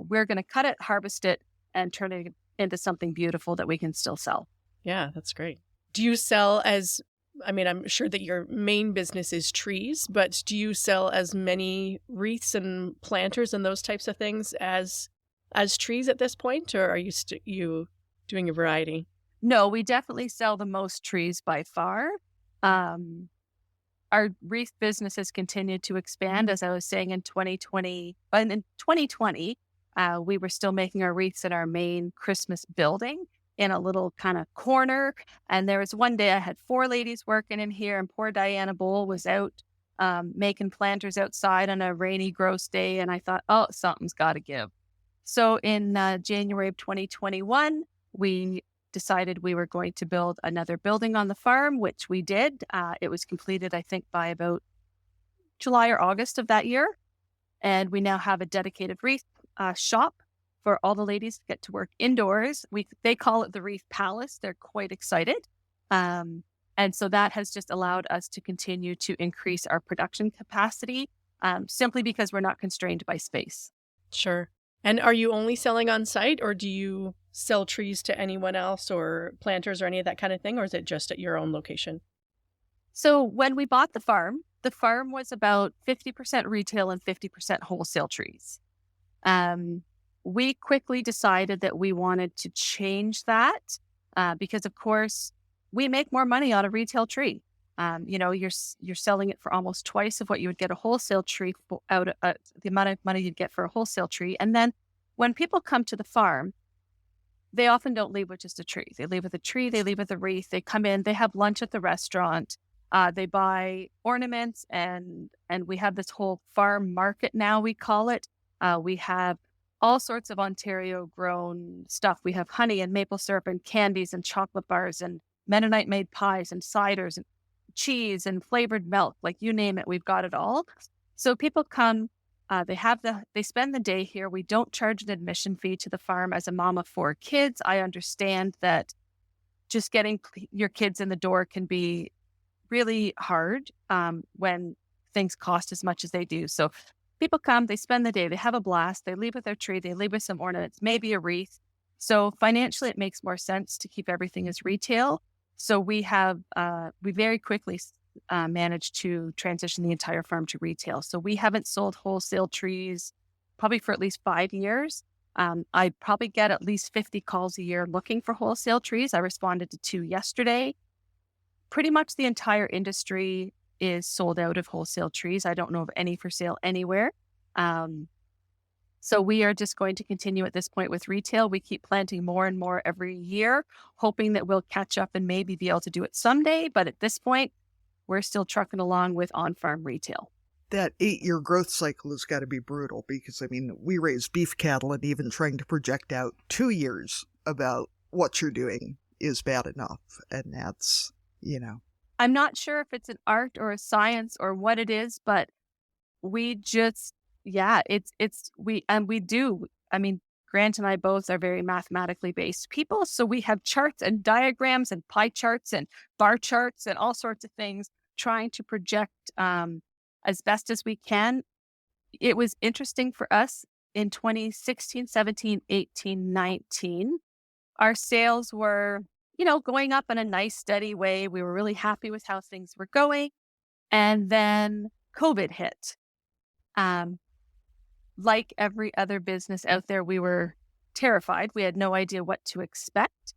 we're going to cut it, harvest it, and turn it into something beautiful that we can still sell. Yeah, that's great. Do you sell I'm sure that your main business is trees, but do you sell as many wreaths and planters and those types of things as trees at this point, or are you doing a variety? No, we definitely sell the most trees by far. Our wreath business has continued to expand, as I was saying, in 2020. And in 2020, we were still making our wreaths in our main Christmas building in a little kind of corner. And there was one day I had 4 ladies working in here, and poor Diana Bowl was out making planters outside on a rainy, gross day. And I thought, oh, something's got to give. So in January of 2021, we decided we were going to build another building on the farm, which we did. It was completed, I think, by about July or August of that year. And we now have a dedicated wreath shop for all the ladies to get to work indoors. They call it the Wreath Palace. They're quite excited. And so that has just allowed us to continue to increase our production capacity simply because we're not constrained by space. Sure. And are you only selling on site, or do you sell trees to anyone else or planters or any of that kind of thing? Or is it just at your own location? So when we bought the farm was about 50% retail and 50% wholesale trees. We quickly decided that we wanted to change that because, of course, we make more money on a retail tree. You're selling it for almost twice of what you would get a wholesale tree for, the amount of money you'd get for a wholesale tree. And then when people come to the farm, they often don't leave with just a tree. They leave with a tree, they leave with a wreath, they come in, they have lunch at the restaurant, they buy ornaments, and we have this whole farm market now, we call it. We have all sorts of Ontario grown stuff. We have honey and maple syrup and candies and chocolate bars and Mennonite made pies and ciders and cheese and flavored milk, like you name it, we've got it all. So people come, they spend the day here. We don't charge an admission fee to the farm. As a mom of 4 kids, I understand that just getting your kids in the door can be really hard when things cost as much as they do. So people come, they spend the day, they have a blast, they leave with their tree, they leave with some ornaments, maybe a wreath. So financially, it makes more sense to keep everything as retail. So we very quickly managed to transition the entire farm to retail. So we haven't sold wholesale trees probably for at least 5 years. I probably get at least 50 calls a year looking for wholesale trees. I responded to 2 yesterday. Pretty much the entire industry is sold out of wholesale trees. I don't know of any for sale anywhere. So we are just going to continue at this point with retail. We keep planting more and more every year, hoping that we'll catch up and maybe be able to do it someday. But at this point, we're still trucking along with on-farm retail. That 8-year growth cycle has got to be brutal because, I mean, we raise beef cattle, and even trying to project out 2 years about what you're doing is bad enough. And that's, I'm not sure if it's an art or a science or what it is, but we just, we do. I mean, Grant and I both are very mathematically based people. So we have charts and diagrams and pie charts and bar charts and all sorts of things trying to project as best as we can. It was interesting for us in 2016, 17, 18, 19. Our sales were, going up in a nice, steady way. We were really happy with how things were going. And then COVID hit. Like every other business out there, we were terrified. We had no idea what to expect.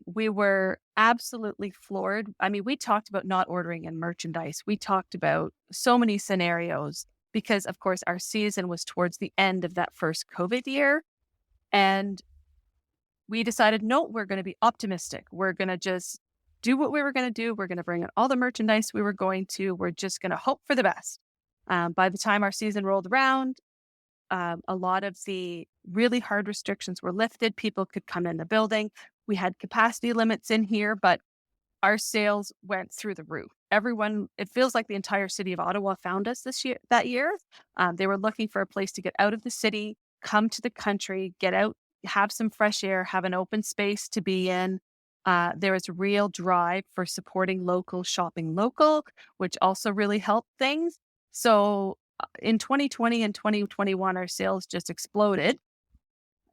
We were absolutely floored. I mean, we talked about not ordering in merchandise. We talked about so many scenarios because, of course, our season was towards the end of that first COVID year. And we decided, no, we're going to be optimistic. We're going to just do what we were going to do. We're going to bring in all the merchandise we were going to. We're just going to hope for the best. By the time our season rolled around, a lot of the really hard restrictions were lifted. People could come in the building. We had capacity limits in here, but our sales went through the roof. It feels like the entire city of Ottawa found us that year. They were looking for a place to get out of the city, come to the country, get out, have some fresh air, have an open space to be in. There was a real drive for supporting local, shopping local, which also really helped things. So in 2020 and 2021, our sales just exploded.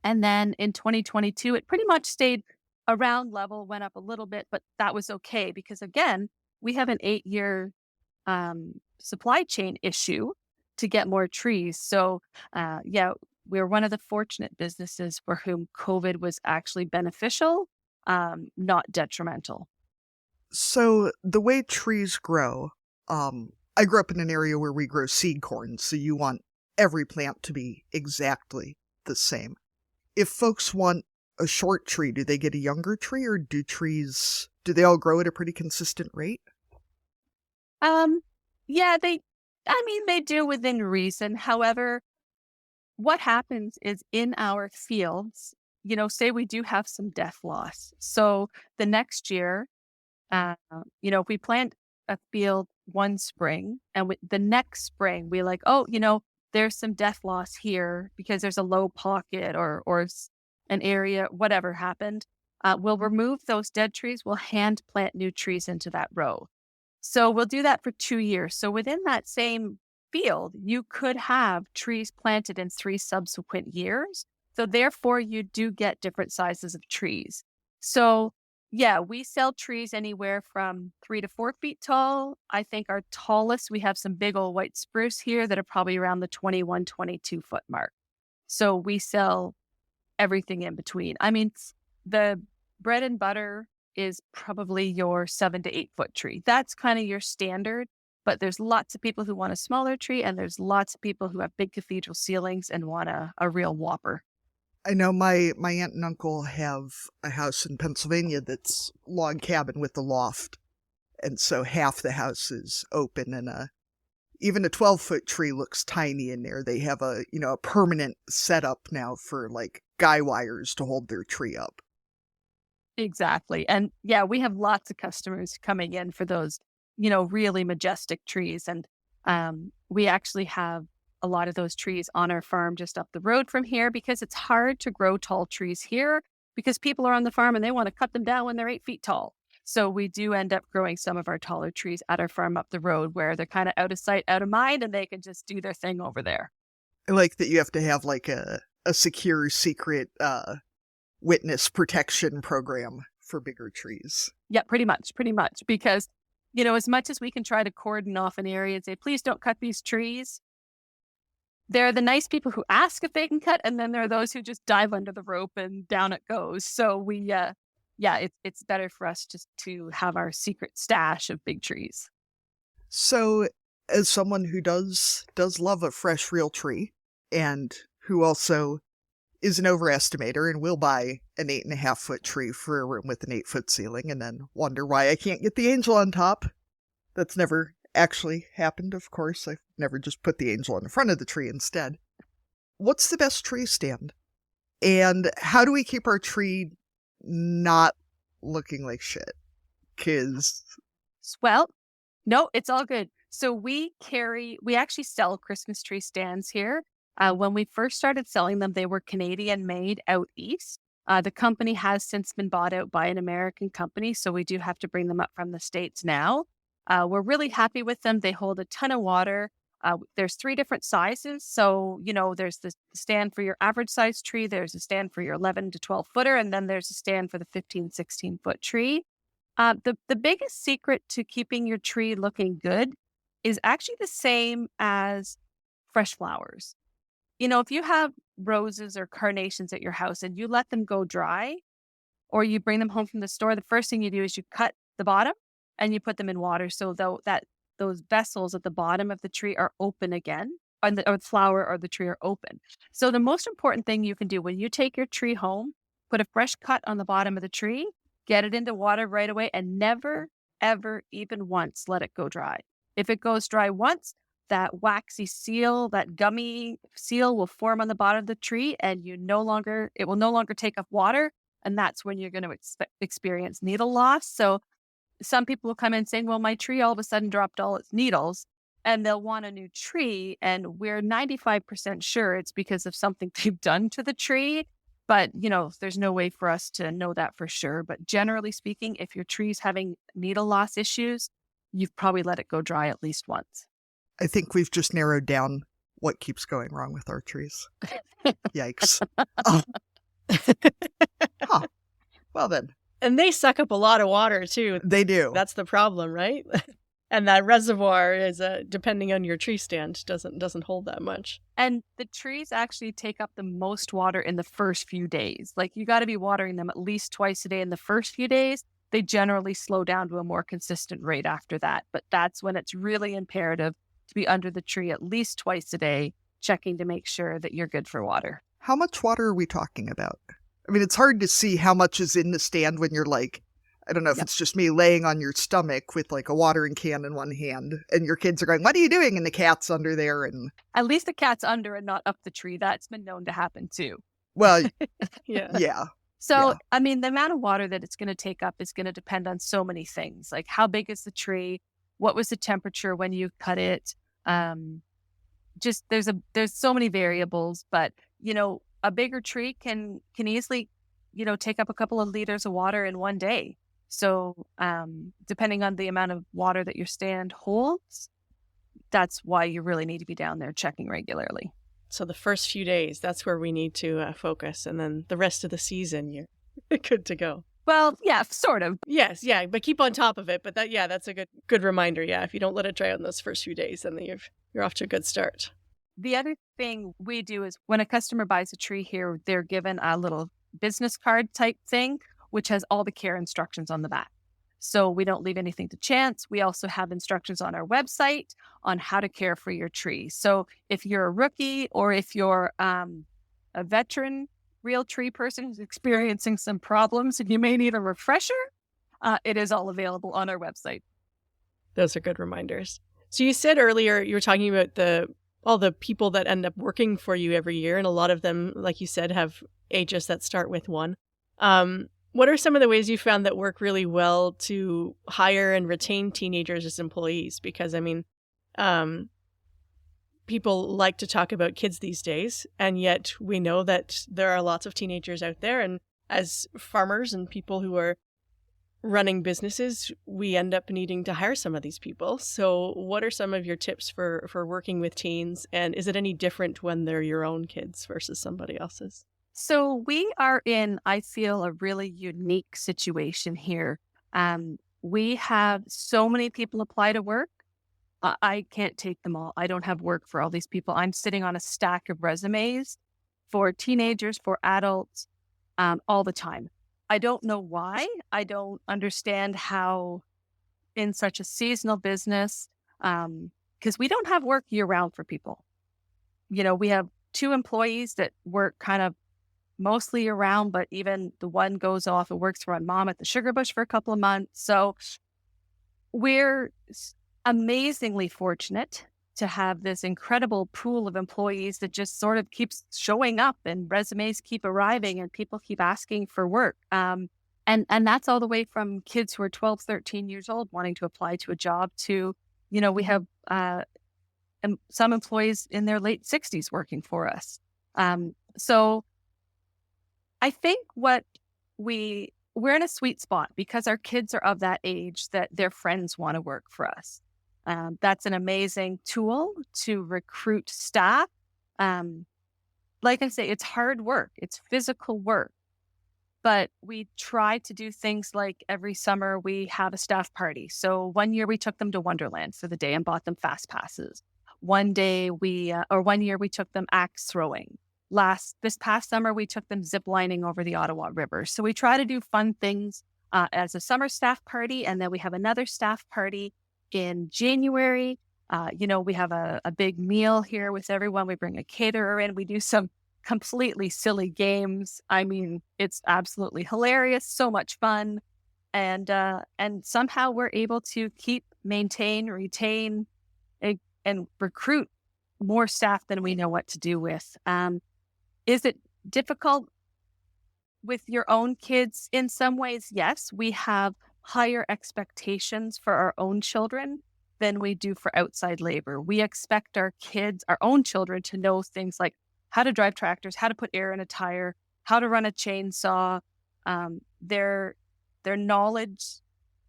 And then in 2022, it pretty much stayed around level, went up a little bit, but that was okay because, again, we have an 8-year supply chain issue to get more trees. So, we're one of the fortunate businesses for whom COVID was actually beneficial, not detrimental. So the way trees grow, I grew up in an area where we grow seed corn, so you want every plant to be exactly the same. If folks want a short tree, do they get a younger tree, or do they all grow at a pretty consistent rate? They do within reason. However, what happens is in our fields, say we do have some death loss. So the next year, if we plant a field one spring and the next spring we like, there's some death loss here because there's a low pocket or an area, whatever happened. We'll remove those dead trees. We'll hand plant new trees into that row. So we'll do that for 2 years. So within that same field, you could have trees planted in 3 subsequent years. So therefore, you do get different sizes of trees. So yeah, we sell trees anywhere from 3 to 4 feet tall. I think our tallest, we have some big old white spruce here that are probably around the 21, 22 foot mark. So we sell everything in between. I mean, the bread and butter is probably your 7 to 8 foot tree. That's kind of your standard, but there's lots of people who want a smaller tree, and there's lots of people who have big cathedral ceilings and want a real whopper. I know my aunt and uncle have a house in Pennsylvania that's log cabin with a loft. And so half the house is open, and even a 12-foot tree looks tiny in there. They have a permanent setup now for like guy wires to hold their tree up. Exactly. And yeah, we have lots of customers coming in for those, really majestic trees. And we actually have a lot of those trees on our farm just up the road from here because it's hard to grow tall trees here because people are on the farm and they want to cut them down when they're 8 feet tall. So we do end up growing some of our taller trees at our farm up the road where they're kind of out of sight, out of mind, and they can just do their thing over there. I like that you have to have like a secure, secret witness protection program for bigger trees. Yeah, pretty much. Because, as much as we can try to cordon off an area and say, please don't cut these trees, there are the nice people who ask if they can cut, and then there are those who just dive under the rope and down it goes. So we, it's better for us just to have our secret stash of big trees. So as someone who does love a fresh, real tree, and who also is an overestimator and will buy an 8.5-foot tree for a room with an 8-foot ceiling and then wonder why I can't get the angel on top. That's never actually happened, of course. I've never just put the angel in the front of the tree instead. What's the best tree stand? And how do we keep our tree not looking like shit? Well, no, it's all good. So we actually sell Christmas tree stands here. When we first started selling them, they were Canadian made out east. The company has since been bought out by an American company, so we do have to bring them up from the States now. We're really happy with them. They hold a ton of water. There's 3 different sizes. So, there's the stand for your average size tree. There's a stand for your 11 to 12 footer. And then there's a stand for the 15, 16 foot tree. The biggest secret to keeping your tree looking good is actually the same as fresh flowers. If you have roses or carnations at your house and you let them go dry or you bring them home from the store, the first thing you do is you cut the bottom and you put them in water so those vessels at the bottom of the tree are open again, or the flower or the tree are open. So the most important thing you can do when you take your tree home, put a fresh cut on the bottom of the tree, get it into water right away, and never, ever, even once let it go dry. If it goes dry once, that waxy seal, that gummy seal will form on the bottom of the tree and it will no longer take up water. And that's when you're going to experience needle loss. So some people will come in saying, well, my tree all of a sudden dropped all its needles and they'll want a new tree. And we're 95% sure it's because of something they've done to the tree. But, there's no way for us to know that for sure. But generally speaking, if your tree's having needle loss issues, you've probably let it go dry at least once. I think we've just narrowed down what keeps going wrong with our trees. Yikes. Oh. Huh. Well then. And they suck up a lot of water too. They do. That's the problem, right? And that reservoir is, depending on your tree stand, doesn't hold that much. And the trees actually take up the most water in the first few days. Like you got to be watering them at least twice a day in the first few days. They generally slow down to a more consistent rate after that. But that's when it's really imperative to be under the tree at least twice a day, checking to make sure that you're good for water. How much water are we talking about? I mean, it's hard to see how much is in the stand when you're like, I don't know if it's just me laying on your stomach with like a watering can in one hand and your kids are going, what are you doing? And the cat's under there. And at least the cat's under and not up the tree. That's been known to happen too. Well, Yeah. yeah. So, Yeah. I mean, the amount of water that it's going to take up is going to depend on so many things, like how big is the tree, what was the temperature when you cut it. Um, just there's so many variables, but a bigger tree can easily, take up a couple of liters of water in one day. So, depending on the amount of water that your stand holds, that's why you really need to be down there checking regularly. So the first few days, that's where we need to focus. And then the rest of the season, you're good to go. Well, yeah, sort of. Yes, yeah, but keep on top of it. But that's a good reminder. Yeah, if you don't let it dry out in those first few days, then you're off to a good start. The other thing we do is when a customer buys a tree here, they're given a little business card type thing, which has all the care instructions on the back. So we don't leave anything to chance. We also have instructions on our website on how to care for your tree. So if you're a rookie or if you're a veteran real tree person who's experiencing some problems and you may need a refresher, it is all available on our website. Those are good reminders. So you said earlier, you were talking about all the people that end up working for you every year. And a lot of them, like you said, have ages that start with 1. What are some of the ways you found that work really well to hire and retain teenagers as employees? Because, I mean, people like to talk about kids these days, and yet we know that there are lots of teenagers out there. And as farmers and people who are running businesses, we end up needing to hire some of these people. So what are some of your tips for working with teens? And is it any different when they're your own kids versus somebody else's? So we are in, I feel, a really unique situation here. We have so many people apply to work. I can't take them all. I don't have work for all these people. I'm sitting on a stack of resumes for teenagers, for adults, all the time. I don't know why. I don't understand how in such a seasonal business, because we don't have work year round for people. We have 2 employees that work kind of mostly around, but even the one goes off and works for my mom at the sugar bush for a couple of months. So we're amazingly fortunate to have this incredible pool of employees that just sort of keeps showing up and resumes keep arriving and people keep asking for work. And that's all the way from kids who are 12, 13 years old wanting to apply to a job to, we have some employees in their late 60s working for us. So I think we're in a sweet spot because our kids are of that age that their friends want to work for us. That's an amazing tool to recruit staff. Like I say, it's hard work. It's physical work. But we try to do things like every summer we have a staff party. So one year we took them to Wonderland for the day and bought them fast passes. One year we took them axe throwing. This past summer, we took them ziplining over the Ottawa River. So we try to do fun things as a summer staff party. And then we have another staff party in January. We have a big meal here with everyone. We bring a caterer in. We do some completely silly games. I mean, it's absolutely hilarious. So much fun. And somehow we're able to maintain, retain, and recruit more staff than we know what to do with. Is it difficult with your own kids? In some ways, yes. We have higher expectations for our own children than we do for outside labor. We expect our own children, to know things like how to drive tractors, how to put air in a tire, how to run a chainsaw. Their knowledge,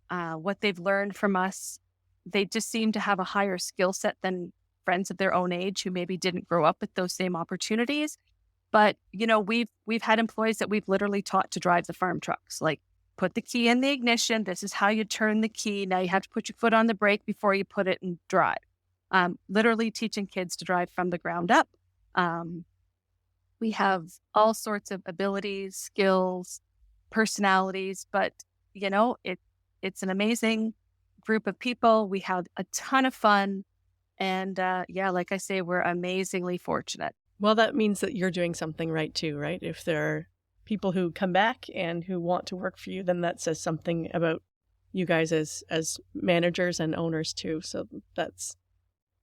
what they've learned from us, they just seem to have a higher skill set than friends of their own age who maybe didn't grow up with those same opportunities. But, we've had employees that we've literally taught to drive the farm trucks, like put the key in the ignition. This is how you turn the key. Now you have to put your foot on the brake before you put it and drive. Literally teaching kids to drive from the ground up. We have all sorts of abilities, skills, personalities, but, it's an amazing group of people. We have a ton of fun. And like I say, we're amazingly fortunate. Well, that means that you're doing something right too, right? If there are people who come back and who want to work for you, then that says something about you guys as managers and owners too. So that's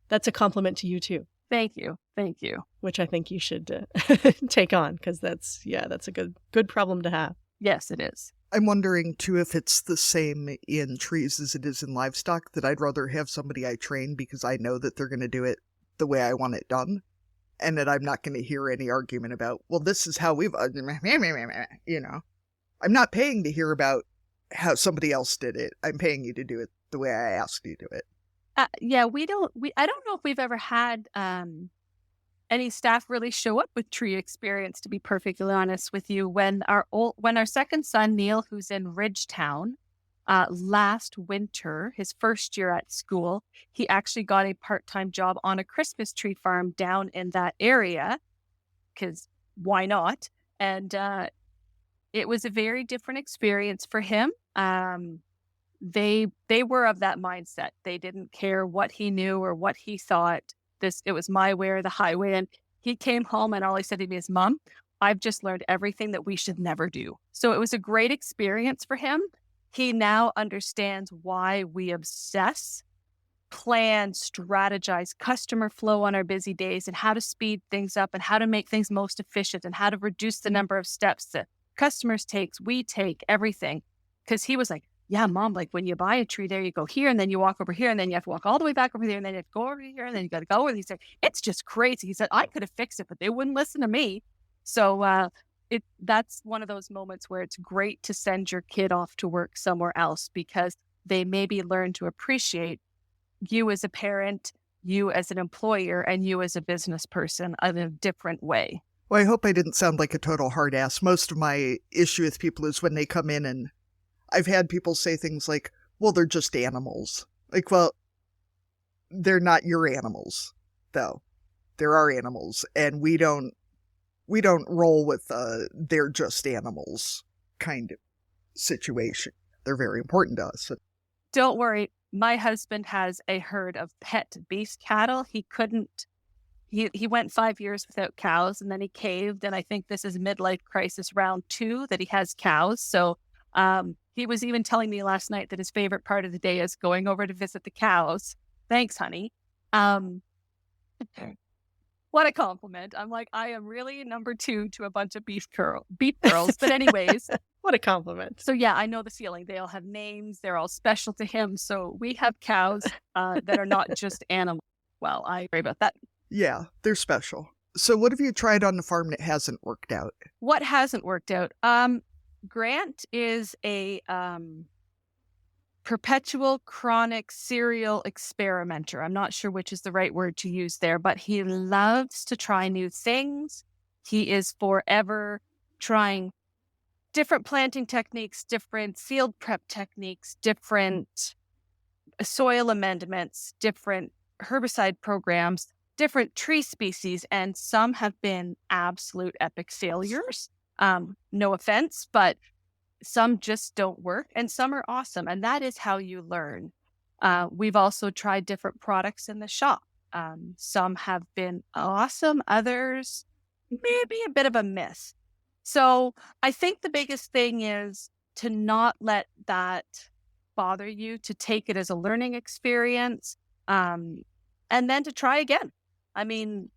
a compliment to you too. Thank you. Thank you. which I think you should take on, because that's a good problem to have. Yes, it is. I'm wondering, too, if it's the same in trees as it is in livestock, that I'd rather have somebody I train because I know that they're going to do it the way I want it done, and that I'm not going to hear any argument about, well, this is how we've, you know. I'm not paying to hear about how somebody else did it. I'm paying you to do it the way I asked you to do it. Yeah, I don't know if we've ever had any staff really show up with tree experience, to be perfectly honest with you. When our second son, Neil, who's in Ridgetown, last winter, his first year at school, he actually got a part-time job on a Christmas tree farm down in that area, because why not? And it was a very different experience for him. They were of that mindset. They didn't care what he knew or what he thought. It was my way or the highway. And he came home and all he said to me is, Mom, I've just learned everything that we should never do. So it was a great experience for him. He now understands why we obsess, plan, strategize customer flow on our busy days, and how to speed things up and how to make things most efficient and how to reduce the number of steps that customers takes, we take, everything. Because he was like, yeah, Mom, like when you buy a tree there, you go here and then you walk over here and then you have to walk all the way back over there and then you have to go over here and then you got to go over. He said, it's just crazy. He said, I could have fixed it, but they wouldn't listen to me. So that's one of those moments where it's great to send your kid off to work somewhere else, because they maybe learn to appreciate you as a parent, you as an employer, and you as a business person in a different way. Well, I hope I didn't sound like a total hard ass. Most of my issue with people is when they come in, and I've had people say things like, well, they're just animals. Like, well, they're not your animals, though. There are animals, and we don't roll with they're just animals kind of situation. They're very important to us. Don't worry. My husband has a herd of pet beef cattle. He went 5 years without cows, and then he caved. And I think this is midlife crisis round 2 that he has cows. So he was even telling me last night that his favorite part of the day is going over to visit the cows. Thanks, honey. What a compliment. I'm like, I am really number 2 to a bunch of beef girls. But anyways, What a compliment. so yeah, I know the feeling. They all have names. They're all special to him. So we have cows that are not just animals. Well, I agree about that. Yeah, they're special. So what have you tried on the farm that hasn't worked out? What hasn't worked out? Grant is a perpetual chronic serial experimenter. I'm not sure which is the right word to use there, but he loves to try new things. He is forever trying different planting techniques, different field prep techniques, different soil amendments, different herbicide programs, different tree species, and some have been absolute epic failures. No offense, but some just don't work and some are awesome. And that is how you learn. We've also tried different products in the shop. Some have been awesome, others maybe a bit of a miss. So I think the biggest thing is to not let that bother you, to take it as a learning experience, and then to try again. I mean,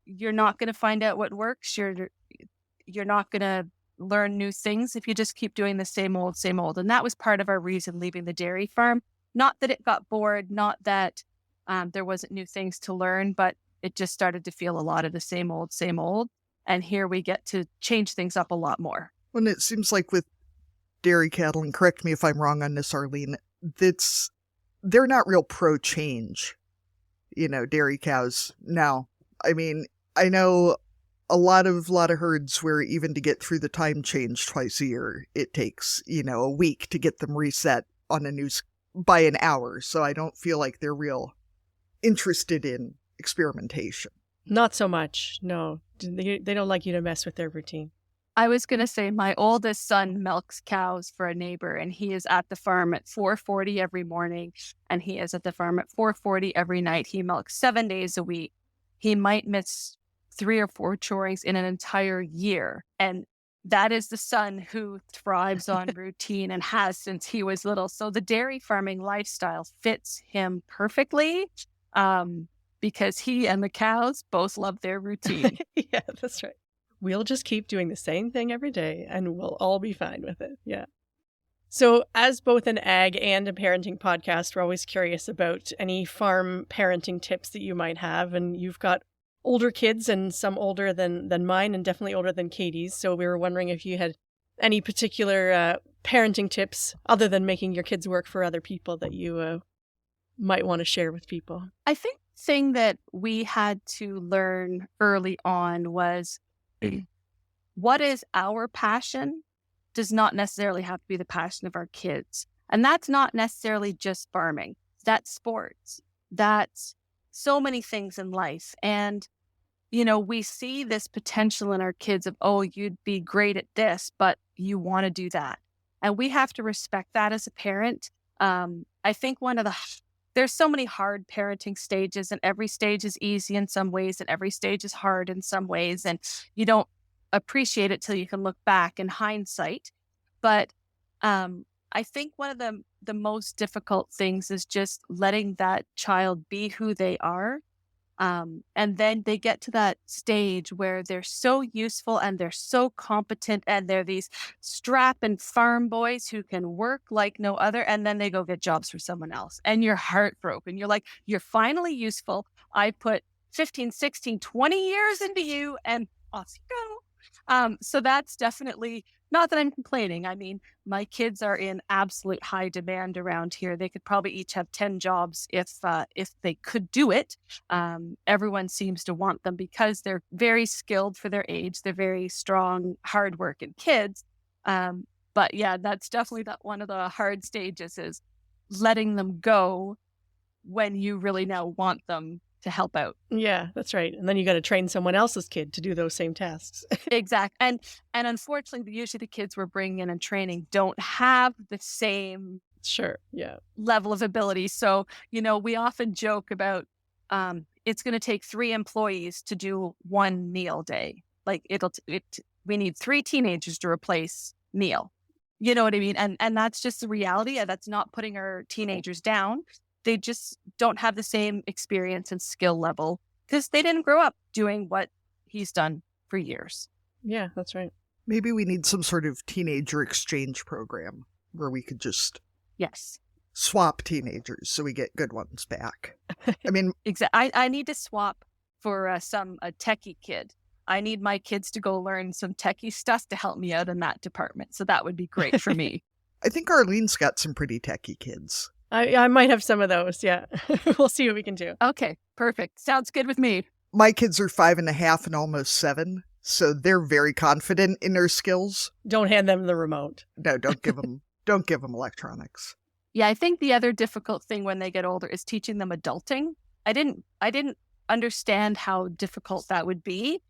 you're not going to find out what works. You're not going to learn new things if you just keep doing the same old, same old. And that was part of our reason leaving the dairy farm. Not that it got bored, not that there wasn't new things to learn, but it just started to feel a lot of the same old, same old. And here we get to change things up a lot more. Well, it seems like with dairy cattle, and correct me if I'm wrong on this, Arlene, they're not real pro-change, dairy cows. No. I mean, I know a lot of herds where even to get through the time change twice a year, it takes, a week to get them reset on by an hour. So I don't feel like they're real interested in experimentation. Not so much. No, they don't like you to mess with their routine. I was going to say my oldest son milks cows for a neighbor, and he is at the farm at 4:40 every morning, and he is at the farm at 4:40 every night. He milks 7 days a week. He might miss 3 or 4 chorings in an entire year. And that is the son who thrives on routine and has since he was little. So the dairy farming lifestyle fits him perfectly. because he and the cows both love their routine. Yeah, that's right. We'll just keep doing the same thing every day and we'll all be fine with it. Yeah. So, as both an ag and a parenting podcast, we're always curious about any farm parenting tips that you might have. And you've got older kids and some older than mine and definitely older than Caitie's. So we were wondering if you had any particular parenting tips other than making your kids work for other people that you might want to share with people. I think the thing that we had to learn early on was what is our passion does not necessarily have to be the passion of our kids. And that's not necessarily just farming. That's sports. That's so many things in life. And, we see this potential in our kids of, oh, you'd be great at this, but you want to do that. And we have to respect that as a parent. I think there's so many hard parenting stages, and every stage is easy in some ways and every stage is hard in some ways. And you don't appreciate it till you can look back in hindsight. But I think one of the most difficult things is just letting that child be who they are. And then they get to that stage where they're so useful and they're so competent and they're these strapping farm boys who can work like no other. And then they go get jobs for someone else and you're heartbroken. You're like, you're finally useful. I put 15, 16, 20 years into you and off you go. So that's definitely not that I'm complaining. I mean, my kids are in absolute high demand around here. They could probably each have 10 jobs if they could do it. Everyone seems to want them because they're very skilled for their age. They're very strong, hardworking kids. But yeah, that's definitely one of the hard stages is letting them go when you really now want them to help out. Yeah, that's right. And then you got to train someone else's kid to do those same tasks. Exactly. And unfortunately, usually the kids we're bringing in and training don't have the same level of ability. So, we often joke about it's going to take 3 employees to do one meal day. Like we need 3 teenagers to replace Neil. You know what I mean? And that's just the reality. And that's not putting our teenagers down. They just don't have the same experience and skill level because they didn't grow up doing what he's done for years. Yeah, that's right. Maybe we need some sort of teenager exchange program where we could just swap teenagers so we get good ones back. I mean, exactly. I need to swap for a techie kid. I need my kids to go learn some techie stuff to help me out in that department. So that would be great for me. I think Arlene's got some pretty techie kids. I might have some of those, yeah. We'll see what we can do. Okay, perfect. Sounds good with me. My kids are 5.5 and almost 7, so they're very confident in their skills. Don't hand them the remote. No, don't give them electronics. Yeah, I think the other difficult thing when they get older is teaching them adulting. I didn't understand how difficult that would be.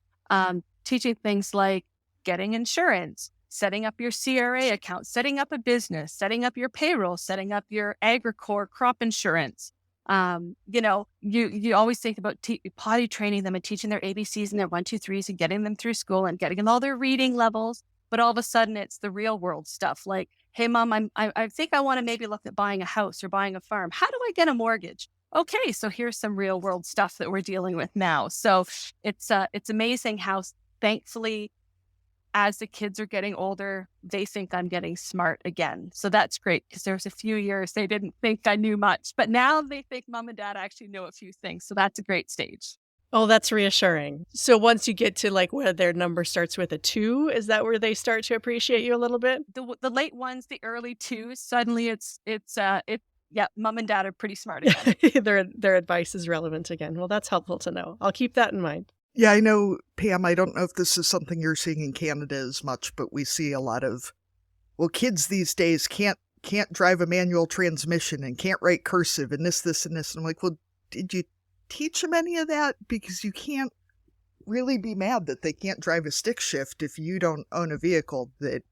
Teaching things like getting insurance, setting up your CRA account, setting up a business, setting up your payroll, setting up your AgriCorps crop insurance. You always think about potty training them and teaching their ABCs and their 1, 2, 3s and getting them through school and getting them all their reading levels. But all of a sudden it's the real world stuff like, hey, Mom, I think I want to maybe look at buying a house or buying a farm. How do I get a mortgage? Okay, so here's some real world stuff that we're dealing with now. So it's amazing how thankfully as the kids are getting older, they think I'm getting smart again. So that's great because there's a few years they didn't think I knew much, but now they think Mom and Dad actually know a few things. So that's a great stage. Oh, that's reassuring. So once you get to like where their number starts with a 2, is that where they start to appreciate you a little bit? The late ones, the early 2s, suddenly Mom and Dad are pretty smart again. Their advice is relevant again. Well, that's helpful to know. I'll keep that in mind. Yeah, I know, Pam, I don't know if this is something you're seeing in Canada as much, but we see a lot of, kids these days can't drive a manual transmission and can't write cursive and this, and this. And I'm like, well, did you teach them any of that? Because you can't really be mad that they can't drive a stick shift if you don't own a vehicle that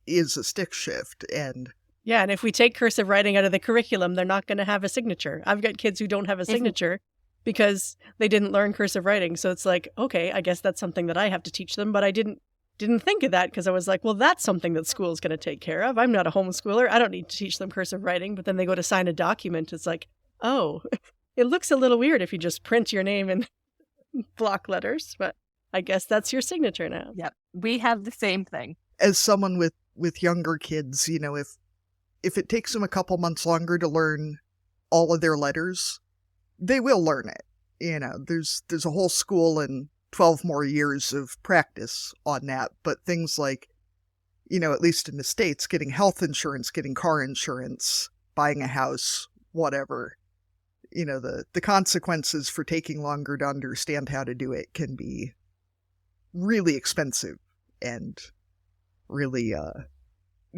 is a stick shift. And yeah, and if we take cursive writing out of the curriculum, they're not going to have a signature. I've got kids who don't have a signature because they didn't learn cursive writing. So it's like, okay, I guess that's something that I have to teach them. But I didn't think of that because I was like, well, that's something that school's going to take care of. I'm not a homeschooler. I don't need to teach them cursive writing. But then they go to sign a document. It's like, oh, It looks a little weird if you just print your name in block letters, but I guess that's your signature now. Yep. We have the same thing. As someone with younger kids, if it takes them a couple months longer to learn all of their letters, they will learn it. There's a whole school and 12 more years of practice on that. But things like, at least in the States, getting health insurance, getting car insurance, buying a house, whatever, the consequences for taking longer to understand how to do it can be really expensive and really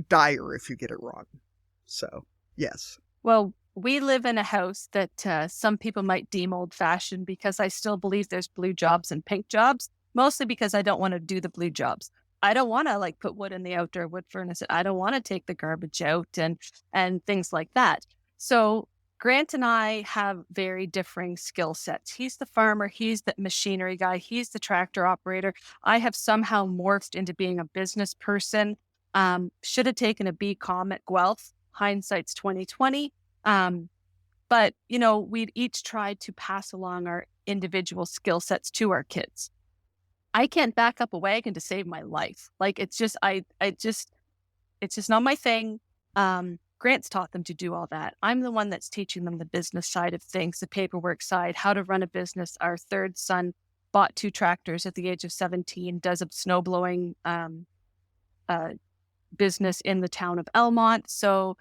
dire if you get it wrong. So, yes. Well, we live in a house that some people might deem old-fashioned because I still believe there's blue jobs and pink jobs, mostly because I don't want to do the blue jobs. I don't want to put wood in the outdoor wood furnace. I don't want to take the garbage out and things like that. So Grant and I have very differing skill sets. He's the farmer. He's the machinery guy. He's the tractor operator. I have somehow morphed into being a business person. Should have taken a BCom at Guelph. Hindsight's 2020. But, we'd each tried to pass along our individual skill sets to our kids. I can't back up a wagon to save my life. It's just not my thing. Grant's taught them to do all that. I'm the one that's teaching them the business side of things, the paperwork side, how to run a business. Our third son bought 2 tractors at the age of 17, does a snow blowing business in the town of Elmont. So,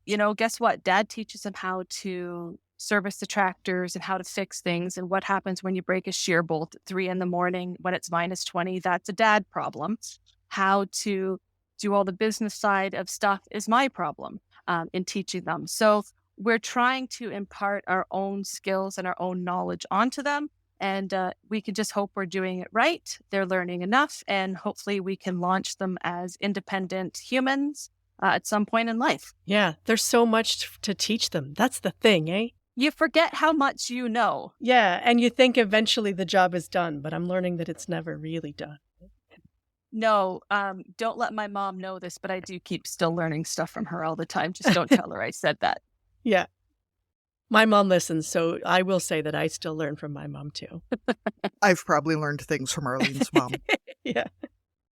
guess what? Dad teaches them how to service the tractors and how to fix things and what happens when you break a shear bolt at 3 a.m. when it's -20. That's a dad problem. How to do all the business side of stuff is my problem in teaching them. So we're trying to impart our own skills and our own knowledge onto them. And we can just hope we're doing it right. They're learning enough, and hopefully we can launch them as independent humans at some point in life. Yeah, there's so much to teach them. That's the thing, eh? You forget how much you know. Yeah, and you think eventually the job is done, but I'm learning that it's never really done. No, don't let my mom know this, but I do keep still learning stuff from her all the time. Just don't tell her I said that. Yeah. My mom listens, so I will say that I still learn from my mom too. I've probably learned things from Arlene's mom. Yeah.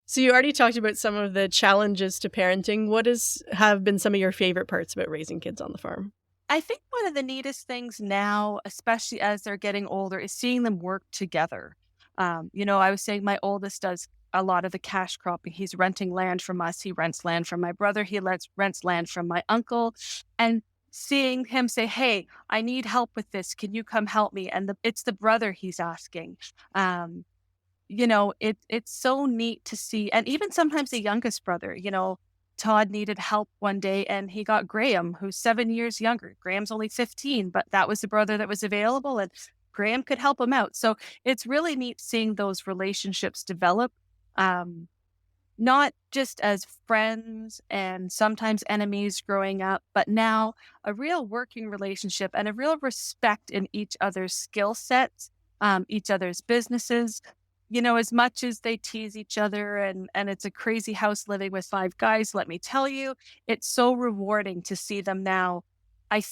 So you already talked about some of the challenges to parenting. What have been some of your favorite parts about raising kids on the farm? I think one of the neatest things now, especially as they're getting older, is seeing them work together. I was saying my oldest does a lot of the cash cropping. He's renting land from us. He rents land from my brother. He rents land from my uncle. And seeing him say, hey, I need help with this. Can you come help me? And it's the brother he's asking. It's so neat to see. And even sometimes the youngest brother, Todd needed help one day and he got Graham, who's 7 years younger. Graham's only 15, but that was the brother that was available and Graham could help him out. So it's really neat seeing those relationships develop, not just as friends and sometimes enemies growing up, but now a real working relationship and a real respect in each other's skill sets, each other's businesses. As much as they tease each other and it's a crazy house living with 5 guys, let me tell you, it's so rewarding to see them now. I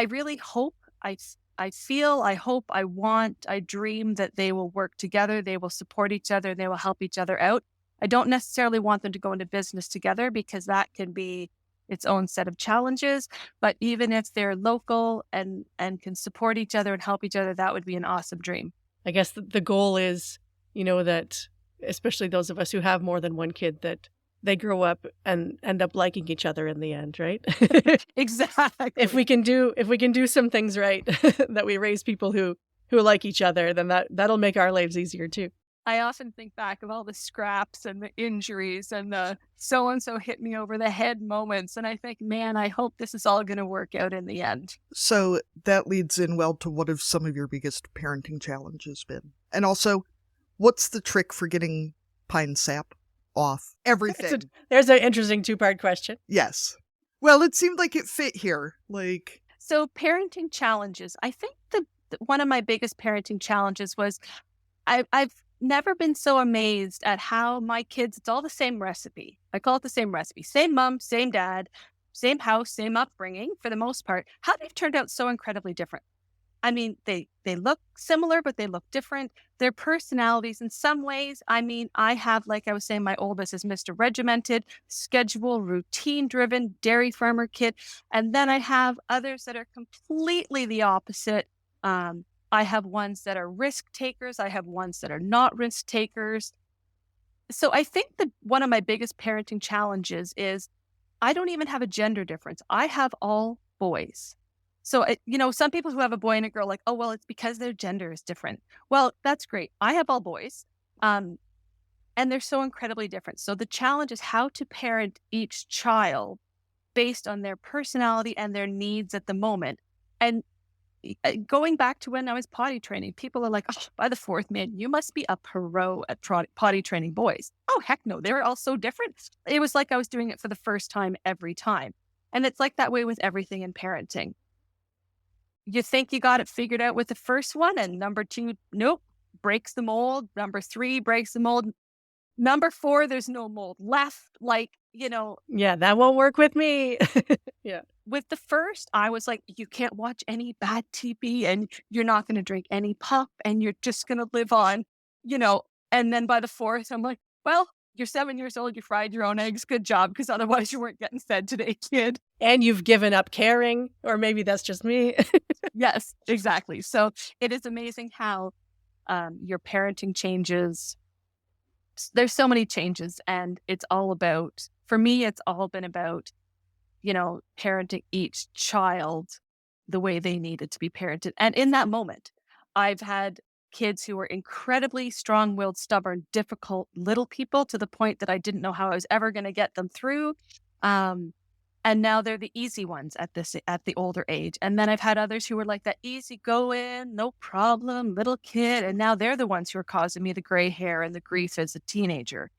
really hope, I feel, I hope, I want, I dream that they will work together, they will support each other, they will help each other out. I don't necessarily want them to go into business together because that can be its own set of challenges. But even if they're local and can support each other and help each other, that would be an awesome dream. I guess the goal is, that especially those of us who have more than one kid, that they grow up and end up liking each other in the end, right? Exactly. If we can do some things right, that we raise people who like each other, then that'll make our lives easier too. I often think back of all the scraps and the injuries and the so-and-so hit me over the head moments. And I think, man, I hope this is all going to work out in the end. So that leads in well to what have some of your biggest parenting challenges been? And also, what's the trick for getting pine sap off everything? There's an interesting 2-part question. Yes. Well, it seemed like it fit here. So parenting challenges. I think one of my biggest parenting challenges was I've never been so amazed at how my kids, it's all the same recipe. I call it the same recipe. Same mom, same dad, same house, same upbringing for the most part. How they've turned out so incredibly different. I mean, they look similar, but they look different. Their personalities in some ways, I mean, I have, like I was saying, my oldest is Mr. Regimented, schedule, routine driven, dairy farmer kid. And then I have others that are completely the opposite. I have ones that are risk takers. I have ones that are not risk takers. So I think that one of my biggest parenting challenges is I don't even have a gender difference. I have all boys. So, some people who have a boy and a girl, like, oh, well, it's because their gender is different. Well, that's great. I have all boys. Um, and they're so incredibly different. So the challenge is how to parent each child based on their personality and their needs at the moment. And going back to when I was potty training, people are like, oh, by the fourth, man, you must be a pro at potty training boys. Oh, heck no. They're all so different. It was like I was doing it for the first time every time. And it's like that way with everything in parenting. You think you got it figured out with the first one, and number two, nope, breaks the mold. Number three breaks the mold. Number four, there's no mold left. Yeah, that won't work with me. Yeah. With the first, I was like, you can't watch any bad TV and you're not going to drink any pop and you're just going to live on, And then by the fourth, I'm like, well, you're 7 years old. You fried your own eggs. Good job. Because otherwise you weren't getting fed today, kid. And you've given up caring, or maybe that's just me. Yes, exactly. So it is amazing how your parenting changes. There's so many changes, and it's all about, for me, it's all been about, parenting each child the way they needed to be parented. And in that moment, I've had kids who were incredibly strong-willed, stubborn, difficult little people to the point that I didn't know how I was ever going to get them through. And now they're the easy ones at the older age. And then I've had others who were like that easy going, no problem, little kid. And now they're the ones who are causing me the gray hair and the grief as a teenager.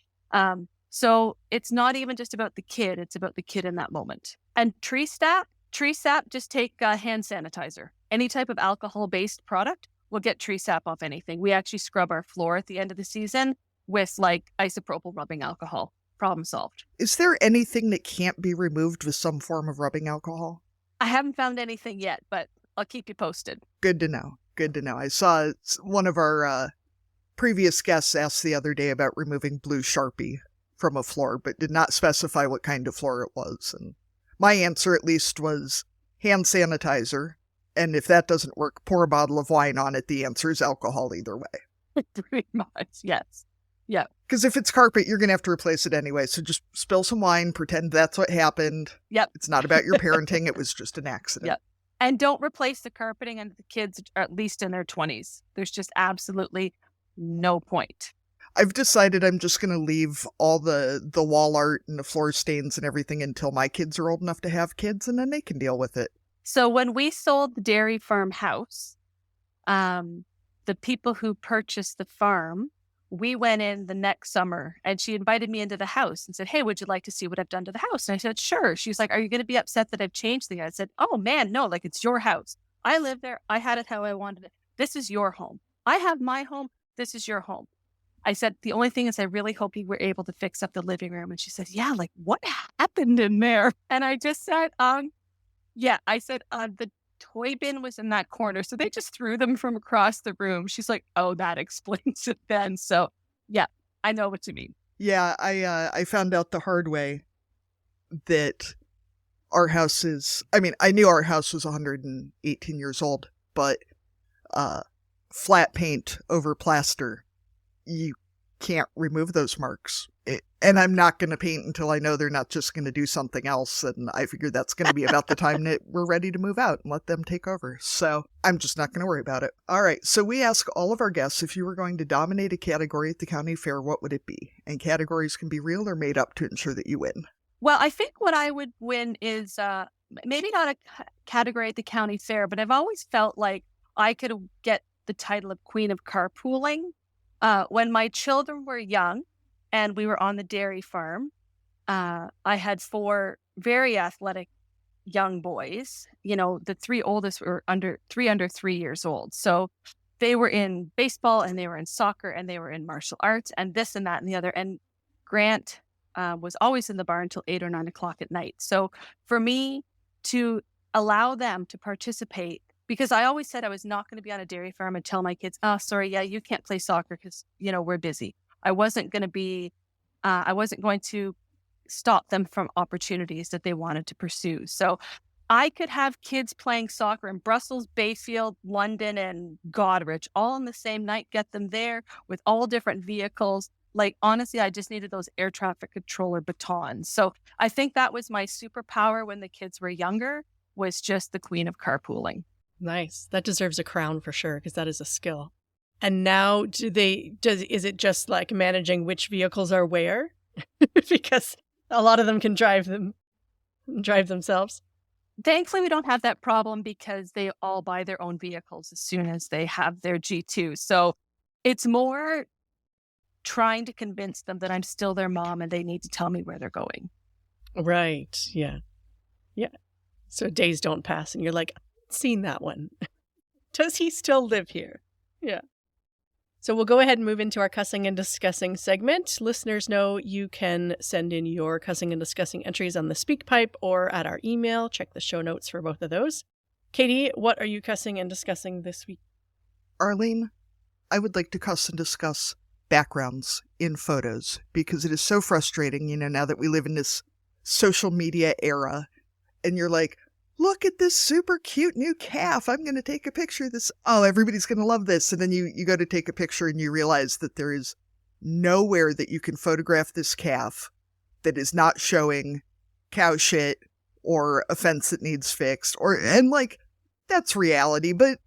So it's not even just about the kid. It's about the kid in that moment. And tree sap, just take hand sanitizer. Any type of alcohol-based product will get tree sap off anything. We actually scrub our floor at the end of the season with like isopropyl rubbing alcohol. Problem solved. Is there anything that can't be removed with some form of rubbing alcohol? I haven't found anything yet, but I'll keep you posted. Good to know. Good to know. I saw one of our previous guests asked the other day about removing blue Sharpie from a floor, but did not specify what kind of floor it was. And my answer at least was hand sanitizer. And if that doesn't work, pour a bottle of wine on it. The answer is alcohol either way. Pretty much, yes. Yeah. Because if it's carpet, you're going to have to replace it anyway. So just spill some wine, pretend that's what happened. Yep. It's not about your parenting. It was just an accident. Yep. And don't replace the carpeting until the kids are at least in their 20s. There's just absolutely no point. I've decided I'm just going to leave all the wall art and the floor stains and everything until my kids are old enough to have kids, and then they can deal with it. So when we sold the dairy farm house, the people who purchased the farm, we went in the next summer and she invited me into the house and said, hey, would you like to see what I've done to the house? And I said, sure. She's like, are you going to be upset that I've changed things? I said, oh man, no, like it's your house. I live there. I had it how I wanted it. This is your home. I have my home. This is your home. I said, the only thing is I really hope you were able to fix up the living room. And she said, yeah, like what happened in there? And I just said, yeah, I said, the toy bin was in that corner. So they just threw them from across the room. She's like, oh, that explains it then. So yeah, I know what you mean. Yeah, I found out the hard way that our house is, I knew our house was 118 years old, but flat paint over plaster, you can't remove those marks. And I'm not going to paint until I know they're not just going to do something else. And I figured that's going to be about the time that we're ready to move out and let them take over. So I'm just not going to worry about it. All right. So we ask all of our guests, if you were going to dominate a category at the county fair, what would it be? And categories can be real or made up to ensure that you win. Well, I think what I would win is maybe not a category at the county fair, but I've always felt like I could get the title of Queen of Carpooling. When my children were young, and we were on the dairy farm, I had 4 very athletic young boys. The 3 oldest were under 3 years old. So they were in baseball and they were in soccer and they were in martial arts and this and that and the other. And Grant was always in the bar until 8 or 9 o'clock at night. So for me to allow them to participate because I always said I was not going to be on a dairy farm and tell my kids, oh, sorry, yeah, you can't play soccer because, we're busy. I wasn't going to stop them from opportunities that they wanted to pursue. So I could have kids playing soccer in Brussels, Bayfield, London, and Goderich all in the same night, get them there with all different vehicles. Like, honestly, I just needed those air traffic controller batons. So I think that was my superpower when the kids were younger, was just the queen of carpooling. Nice. That deserves a crown for sure, because that is a skill. And now is it just like managing which vehicles are where? Because a lot of them can drive themselves. Thankfully, we don't have that problem because they all buy their own vehicles as soon as they have their G2. So it's more trying to convince them that I'm still their mom and they need to tell me where they're going. Right. Yeah. Yeah. So days don't pass and you're like, I've seen that one. Does he still live here? Yeah. So we'll go ahead and move into our cussing and discussing segment. Listeners know you can send in your cussing and discussing entries on the SpeakPipe or at our email. Check the show notes for both of those. Caite, what are you cussing and discussing this week? Arlene, I would like to cuss and discuss backgrounds in photos because it is so frustrating, now that we live in this social media era and you're like, look at this super cute new calf. I'm going to take a picture of this. Oh, everybody's going to love this. And then you go to take a picture and you realize that there is nowhere that you can photograph this calf that is not showing cow shit or a fence that needs fixed. And that's reality, but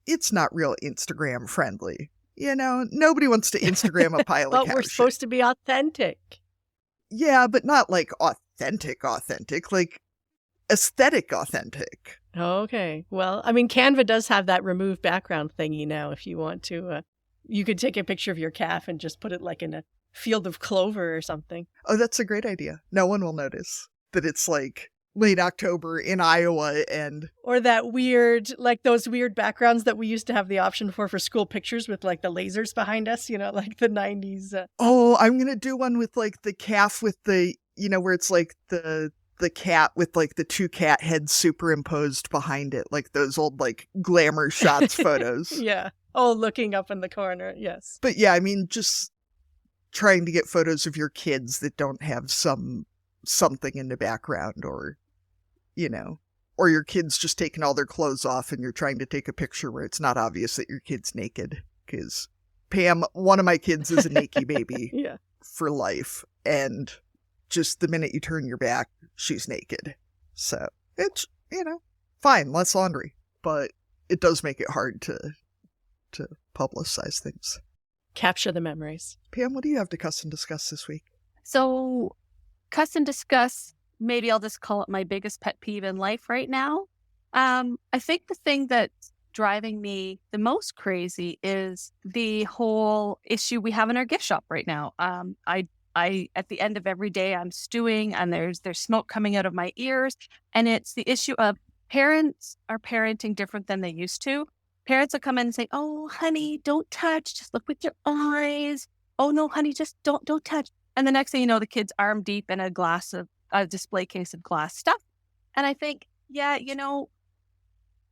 it's not real Instagram friendly. Nobody wants to Instagram a pile of But cow we're shit. supposed to be authentic. Yeah, but not like authentic, like aesthetic authentic. Okay. Well, I mean, Canva does have that remove background thingy now. If you want to, you could take a picture of your calf and just put it like in a field of clover or something. Oh, that's a great idea. No one will notice that it's like late October in Iowa or that weird, like those weird backgrounds that we used to have the option for school pictures with like the lasers behind us, like the 90s. Oh, I'm going to do one with like the calf with the, where it's like the cat with like the two cat heads superimposed behind it, like those old like glamour shots photos. Yeah. Oh, looking up in the corner. Yes. But yeah, I mean, just trying to get photos of your kids that don't have something in the background or your kids just taking all their clothes off and you're trying to take a picture where it's not obvious that your kid's naked. Because Pam, one of my kids is a naked baby Yeah. for life. And just the minute you turn your back, she's naked. So it's, fine, less laundry. But it does make it hard to publicize things. Capture the memories. Pam, what do you have to cuss and discuss this week? So cuss and discuss, maybe I'll just call it my biggest pet peeve in life right now. I think the thing that's driving me the most crazy is the whole issue we have in our gift shop right now. I at the end of every day, I'm stewing and there's smoke coming out of my ears. And it's the issue of parents are parenting different than they used to. Parents will come in and say, oh, honey, don't touch. Just look with your eyes. Oh, no, honey, just don't touch. And the next thing you know, the kid's arm deep in a display case of glass stuff. And I think, yeah,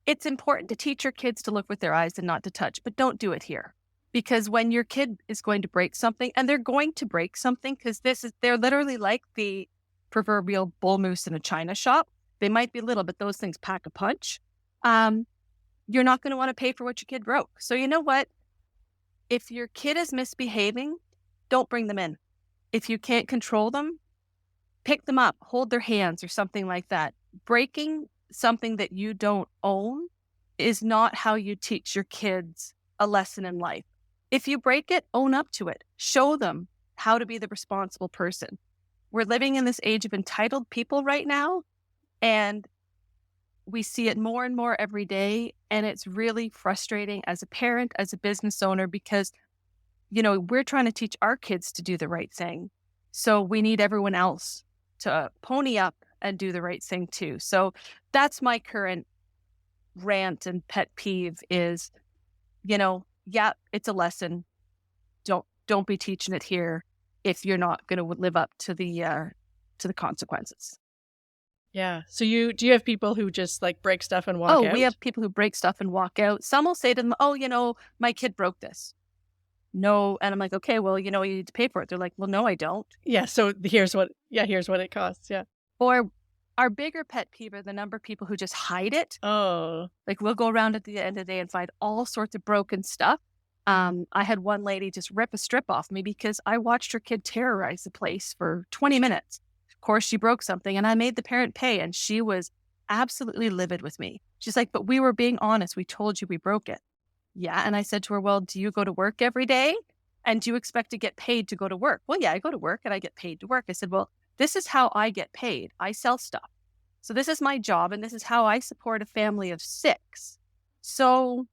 it's important to teach your kids to look with their eyes and not to touch, but don't do it here. Because when your kid is going to break something, and they're going to break something, because they're literally like the proverbial bull moose in a china shop. They might be little, but those things pack a punch. You're not going to want to pay for what your kid broke. So you know what? If your kid is misbehaving, don't bring them in. If you can't control them, pick them up, hold their hands or something like that. Breaking something that you don't own is not how you teach your kids a lesson in life. If you break it, own up to it. Show them how to be the responsible person. We're living in this age of entitled people right now, and we see it more and more every day. And it's really frustrating as a parent, as a business owner, because, we're trying to teach our kids to do the right thing. So we need everyone else to pony up and do the right thing too. So that's my current rant and pet peeve is, yeah, it's a lesson. Don't be teaching it here if you're not going to live up to the consequences. Yeah. So do you have people who just like break stuff and walk out? Oh, we have people who break stuff and walk out. Some will say to them, oh, my kid broke this. No. And I'm like, okay, well, you need to pay for it. They're like, well, no, I don't. Yeah. So here's what it costs. Yeah. Or our bigger pet peeve are the number of people who just hide it. Oh. Like we'll go around at the end of the day and find all sorts of broken stuff. I had one lady just rip a strip off me because I watched her kid terrorize the place for 20 minutes. Of course, she broke something and I made the parent pay, and she was absolutely livid with me. She's like, but we were being honest. We told you we broke it. Yeah. And I said to her, well, do you go to work every day? And do you expect to get paid to go to work? Well, yeah, I go to work and I get paid to work. I said, well, this is how I get paid. I sell stuff. So this is my job, and this is how I support a family of 6. So,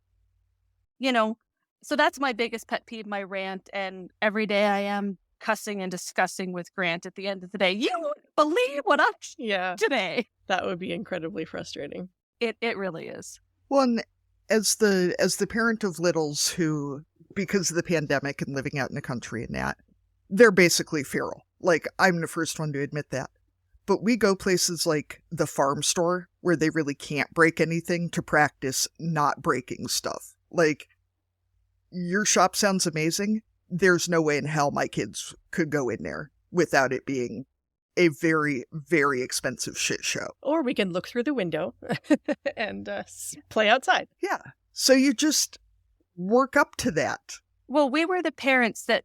so that's my biggest pet peeve, my rant. And every day I am cussing and discussing with Grant at the end of the day. You won't believe what I'm today. That would be incredibly frustrating. It really is. Well, and as the parent of littles who, because of the pandemic and living out in the country and that, they're basically feral. Like, I'm the first one to admit that. But we go places like the farm store where they really can't break anything to practice not breaking stuff. Like, your shop sounds amazing. There's no way in hell my kids could go in there without it being a very, very expensive shit show. Or we can look through the window and play outside. Yeah. So you just work up to that. Well, we were the parents that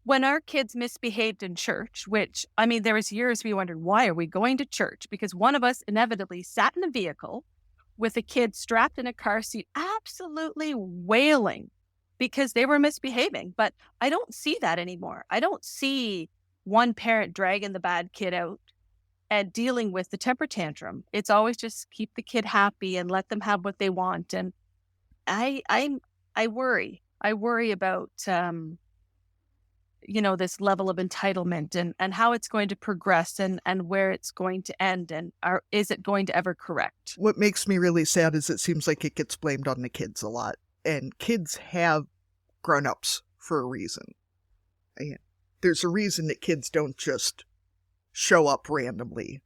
when our kids misbehaved in church, which, I mean, there was years we wondered, why are we going to church? Because one of us inevitably sat in a vehicle with a kid strapped in a car seat, absolutely wailing because they were misbehaving. But I don't see that anymore. I don't see one parent dragging the bad kid out and dealing with the temper tantrum. It's always just keep the kid happy and let them have what they want. And I worry. I worry about, this level of entitlement and how it's going to progress and where it's going to end, and is it going to ever correct? What makes me really sad is it seems like it gets blamed on the kids a lot. And kids have grown-ups for a reason. There's a reason that kids don't just show up randomly.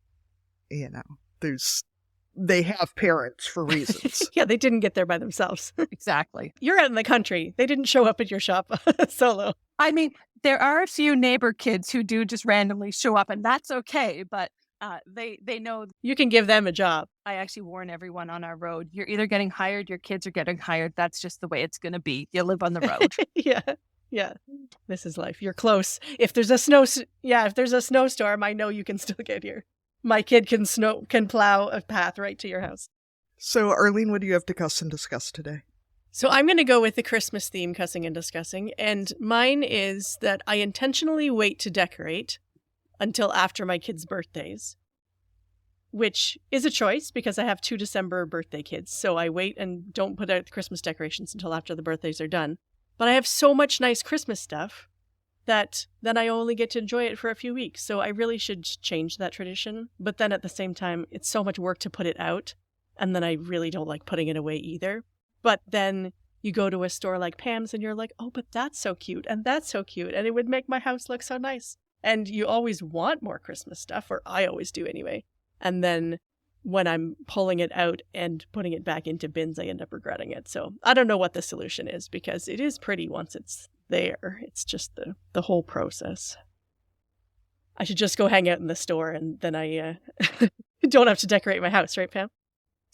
They have parents for reasons. Yeah, they didn't get there by themselves. Exactly. You're out in the country. They didn't show up at your shop solo. I mean, there are a few neighbor kids who do just randomly show up, and that's okay. But they know you can give them a job. I actually warn everyone on our road. You're either getting hired, your kids are getting hired. That's just the way it's going to be. You live on the road. Yeah. This is life. You're close. If there's a snowstorm, I know you can still get here. My kid can plow a path right to your house. So, Arlene, what do you have to cuss and discuss today? So I'm going to go with the Christmas theme, cussing and discussing. And mine is that I intentionally wait to decorate until after my kids' birthdays, which is a choice because I have 2 December birthday kids. So I wait and don't put out the Christmas decorations until after the birthdays are done. But I have so much nice Christmas stuff that then I only get to enjoy it for a few weeks. So I really should change that tradition. But then at the same time, it's so much work to put it out. And then I really don't like putting it away either. But then you go to a store like Pam's and you're like, oh, but that's so cute. And that's so cute. And it would make my house look so nice. And you always want more Christmas stuff, or I always do anyway. And then when I'm pulling it out and putting it back into bins, I end up regretting it. So I don't know what the solution is because it is pretty once it's there. It's just the whole process. I should just go hang out in the store and then I don't have to decorate my house, right, Pam?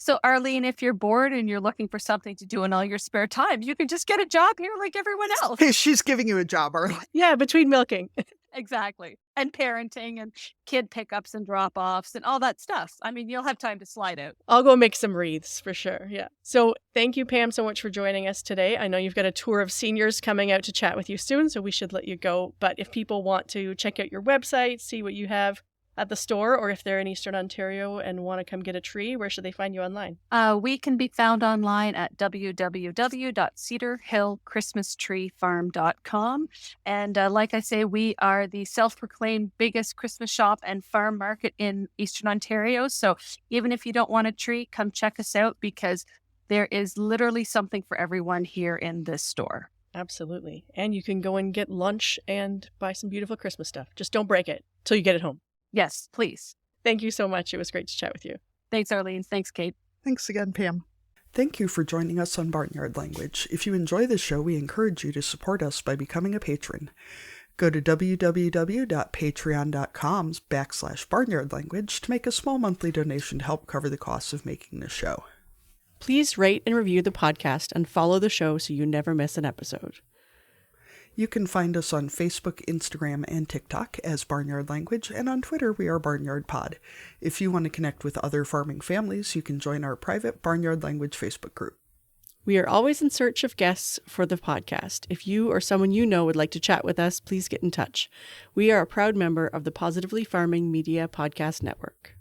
So, Arlene, if you're bored and you're looking for something to do in all your spare time, you can just get a job here like everyone else. Hey, she's giving you a job, Arlene. Yeah, between milking. Exactly. And parenting and kid pickups and drop-offs and all that stuff. I mean, you'll have time to slide out. I'll go make some wreaths for sure. Yeah. So thank you, Pam, so much for joining us today. I know you've got a tour of seniors coming out to chat with you soon, so we should let you go. But if people want to check out your website, see what you have at the store, or if they're in Eastern Ontario and want to come get a tree, where should they find you online? We can be found online at www.cedarhillchristmastreefarm.com. And like I say, we are the self-proclaimed biggest Christmas shop and farm market in Eastern Ontario. So even if you don't want a tree, come check us out because there is literally something for everyone here in this store. Absolutely. And you can go and get lunch and buy some beautiful Christmas stuff. Just don't break it till you get it home. Yes, please. Thank you so much. It was great to chat with you. Thanks, Arlene. Thanks, Caite. Thanks again, Pam. Thank you for joining us on Barnyard Language. If you enjoy this show, we encourage you to support us by becoming a patron. Go to www.patreon.com/barnyardlanguage to make a small monthly donation to help cover the costs of making this show. Please rate and review the podcast and follow the show so you never miss an episode. You can find us on Facebook, Instagram, and TikTok as Barnyard Language, and on Twitter we are Barnyard Pod. If you want to connect with other farming families, you can join our private Barnyard Language Facebook group. We are always in search of guests for the podcast. If you or someone you know would like to chat with us, please get in touch. We are a proud member of the Positively Farming Media Podcast Network.